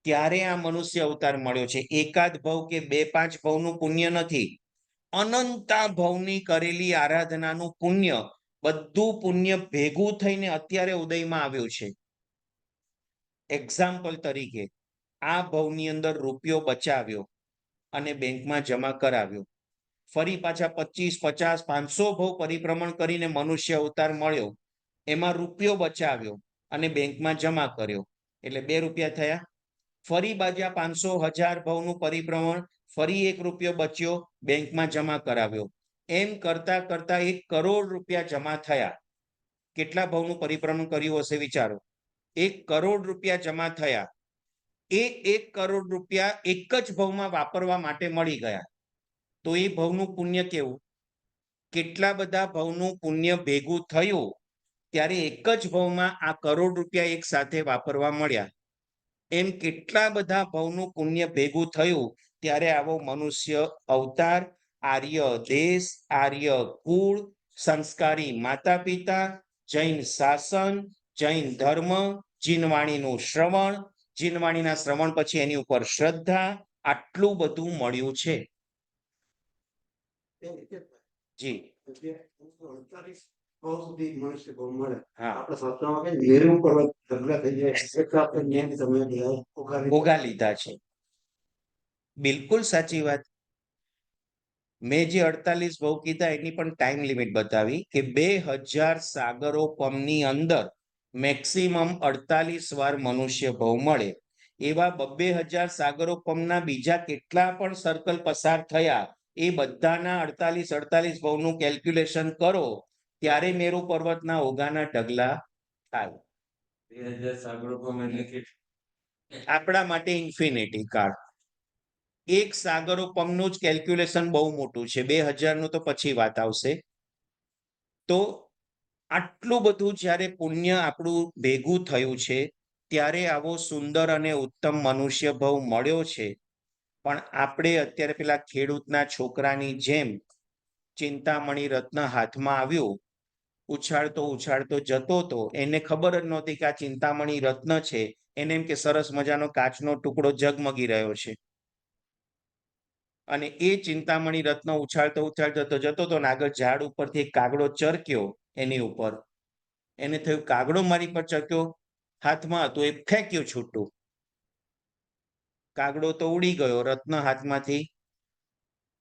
ત્યારે આ મનુષ્ય અવતાર મળ્યો છે. એકાદ ભવ કે બે પાંચ ભવનું પુણ્ય નથી, અનંતા ભવની કરેલી આરાધનાનું પુણ્ય, બધું પુણ્ય ભેગું થઈને અત્યારે ઉદયમાં આવ્યું છે. એક્ઝામ્પલ તરીકે આ ભવની અંદર રૂપિયો બચાવ્યો અને બેંકમાં જમા કરાવ્યો, ફરી પાછા 25, 50, 500 ભવ પરિભ્રમણ કરીને મનુષ્ય અવતાર મળ્યો, એમાં રૂપિયો બચાવ્યો અને બેંકમાં જમા કર્યો, એટલે 2 રૂપિયા થયા. ફરી બાજા 500, 1000 ભવનું પરિભ્રમણ, ફરી 1 રૂપિયો બચ્યો, બેંકમાં જમા કરાવ્યો, એમ કરતા કરતા 1 કરોડ રૂપિયા જમા થયા. કેટલા ભવનું પરિભ્રમણ કર્યું હશે વિચારો? 1 કરોડ રૂપિયા જમા થયા. એ 1 કરોડ રૂપિયા એક જ ભવમાં વાપરવા માટે મળી ગયા. તો એ ભવનું પુણ્ય કેવું? કેટલા બધા ભવનું પુણ્ય ભેગું થયું ત્યારે એક જ ભવમાં આ કરોડ રૂપિયા એક સાથે વાપરવા મળ્યા. એમ કેટલા બધા ભવનું પુણ્ય ભેગું થયું ત્યારે આવો મનુષ્ય અવતાર, આર્ય દેશ, આર્ય કુળ, સંસ્કારી માતા પિતા, જૈન શાસન, જૈન ધર્મ, જીનવાણીનું શ્રવણ, જીનવાણીના શ્રવણ પછી એની ઉપર શ્રદ્ધા, આટલું બધું મળ્યું છે. જી, 48 સુધી મનુષ્ય બહુ મળે. આપણે શાસ્ત્રોમાં કહીએ મેરુ પર્વત ઢગલા થઈ જાય એટલે આપણે જ્ઞાન તમે ભોગા લીધા છે. બિલકુલ સાચી વાત. મેં જે 48 ભવ કીધા એની પણ ટાઈમ લિમિટ બતાવી કે 2000 સાગરો પમની અંદર મેક્સિમમ 48 વાર મનુષ્ય ભવ મળે. એવા 2000 સાગરો પમના બીજા કેટલા પણ સર્કલ પસાર થયા, એ બધાના 48 ભવનું કેલ્ક્યુલેશન કરો ત્યારે મેરુ પર્વતના ઓઘાના ઢગલા થાય. 2000 સાગરો પમ એટલે આપણા માટે ઇન્ફિનિટી કાળ. એક સાગરો પમનું જ કેલ્ક્યુલેશન બહુ મોટું છે, 2000 નું તો પછી વાત આવશે. તો આટલું બધું જ્યારે પુણ્ય આપણું ભેગું થયું છે ત્યારે આવો સુંદર અને ઉત્તમ મનુષ્ય ભવ મળ્યો છે. પણ આપણે અત્યારે પેલા ખેડૂતના છોકરાની જેમ ચિંતામણી રત્ન હાથમાં આવ્યું, ઉછાળતો ઉછાળતો જતો હતો, એને ખબર જ નહોતી કે આ ચિંતામણી રત્ન છે. એને એમ કે સરસ મજાનો કાચનો ટુકડો ઝગમગી રહ્યો છે, અને એ ચિંતામણી રત્ન ઉછાળતો ઉછાળતો જતો હતો ને આગળ ઝાડ ઉપરથી એક કાગડો ચરક્યો એની ઉપર. એને થયું કાગડો મારી પર ચરક્યો, હાથમાં હતું એ ફેંક્યું છૂટું, કાગડો તો ઉડી ગયો, રત્ન હાથમાંથી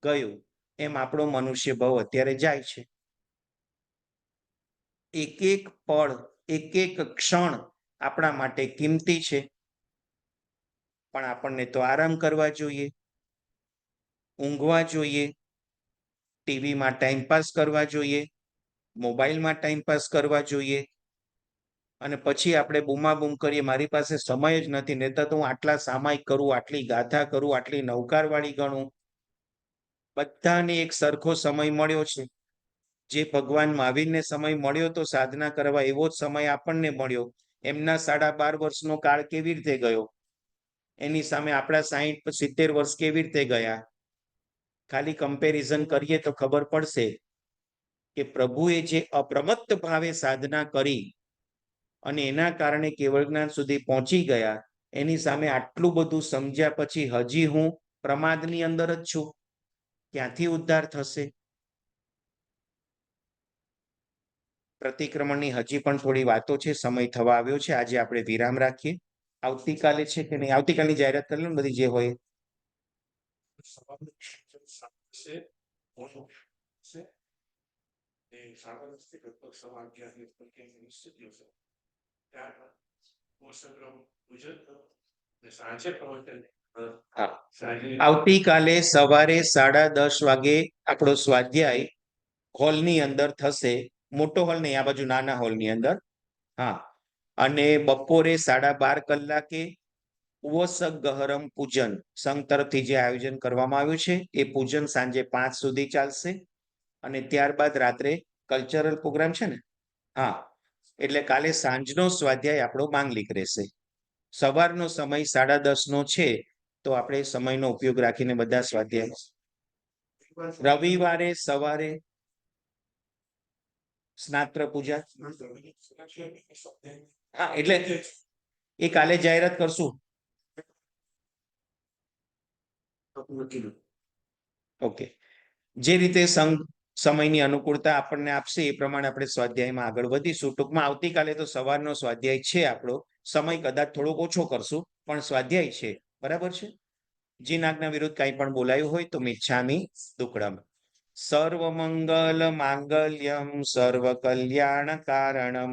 ગયું. એમ આપણો મનુષ્ય ભાવ અત્યારે જાય છે. એક એક પળ, એક એક ક્ષણ આપણા માટે કિંમતી છે, પણ આપણને તો આરામ કરવા જોઈએ, ઊંઘવા જોઈએ, ટીવીમાં ટાઈમપાસ કરવા જોઈએ, મોબાઈલમાં ટાઈમપાસ કરવા જોઈએ, અને પછી આપણે બૂમાબૂમ કરીએ મારી પાસે સમય જ નથી, નહીતર તો હું આટલા સામાયિક કરું, આટલી ગાથા કરું, આટલી નૌકારવાળી ગણું. બધાને એક સરખો સમય મળ્યો છે. જે ભગવાન મહાવીરને સમય મળ્યો તો સાધના કરવા, એવો જ સમય આપણને મળ્યો. એમના 12.5 વર્ષનો કાળ કેવી રીતે ગયો, એની સામે આપણા 60-70 વર્ષ કેવી રીતે ગયા? ખાલી કમ્પેરિઝન કરીએ તો ખબર પડશે કે પ્રભુએ જે અપ્રમત્ત ભાવે સાધના કરી અને એના કારણે કેવળ જ્ઞાન સુધી પહોંચી ગયા, એની સામે આટલું બધું સમજ્યા પછી હજી હું પ્રમાદની અંદર જ છું. ક્યાંથી ઉદ્ધાર થશે? પ્રતિક્રમણની હજી પણ થોડી વાતો છે, સમય થવા આવ્યો છે. આજે આપણે વિરામ રાખીએ. આવતીકાલે છે કે નહીં? આવતીકાલની જાહેરાત કરી લો ને બધી જે હોય. હા, આવતીકાલે સવારે 10:30 વાગે આપણો સ્વાધ્યાય હોલની અંદર થશે. મોટો હોલ નહીં, આ બાજુ નાના હોલની અંદર. હા, અને બપોરે 12:30 કલાકે ઉવસક ગહરમ પૂજન સંઘ તરફથી જે આયોજન કરવામાં આવ્યું છે એ પૂજન સાંજે 5 સુધી ચાલશે. અને ત્યારબાદ રાત્રે કલ્ચરલ પ્રોગ્રામ છે ને. હા, એટલે કાલે સાંજનો સ્વાધ્યાય આપણો માંગલિક રહેશે. સવારનો સમય 10:30 નો છે, તો આપણે સમયનો ઉપયોગ રાખીને બધા સ્વાધ્યાય. રવિવારે સવારે સ્નાત્ર પૂજા. હા, એટલે એ કાલે જાહેરાત કરશું. ઓકે, જે રીતે સંઘ સમયની અનુકૂળતા આપણને આપશે એ પ્રમાણે આપણે સ્વાધ્યાયમાં આગળ વધીશું. ટૂંકમાં આવતીકાલે તો સવારનો સ્વાધ્યાય છે આપણો. સમય કદાચ થોડોક ઓછો કરશું, પણ સ્વાધ્યાય છે. બરાબર છે. જીનાજ્ઞા વિરુદ્ધ કંઈ પણ બોલાયું હોય તો મિચ્છામિ દુક્કડમ. સર્વમંગલ માંગલ્યમ સર્વ કલ્યાણ કારણમ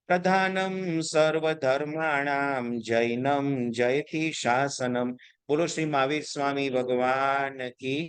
પ્રધાનમ સર્વધર્માણામ જૈનમ જયતિ શાસનમ. બોલો શ્રી મહાવીર સ્વામી ભગવાન કી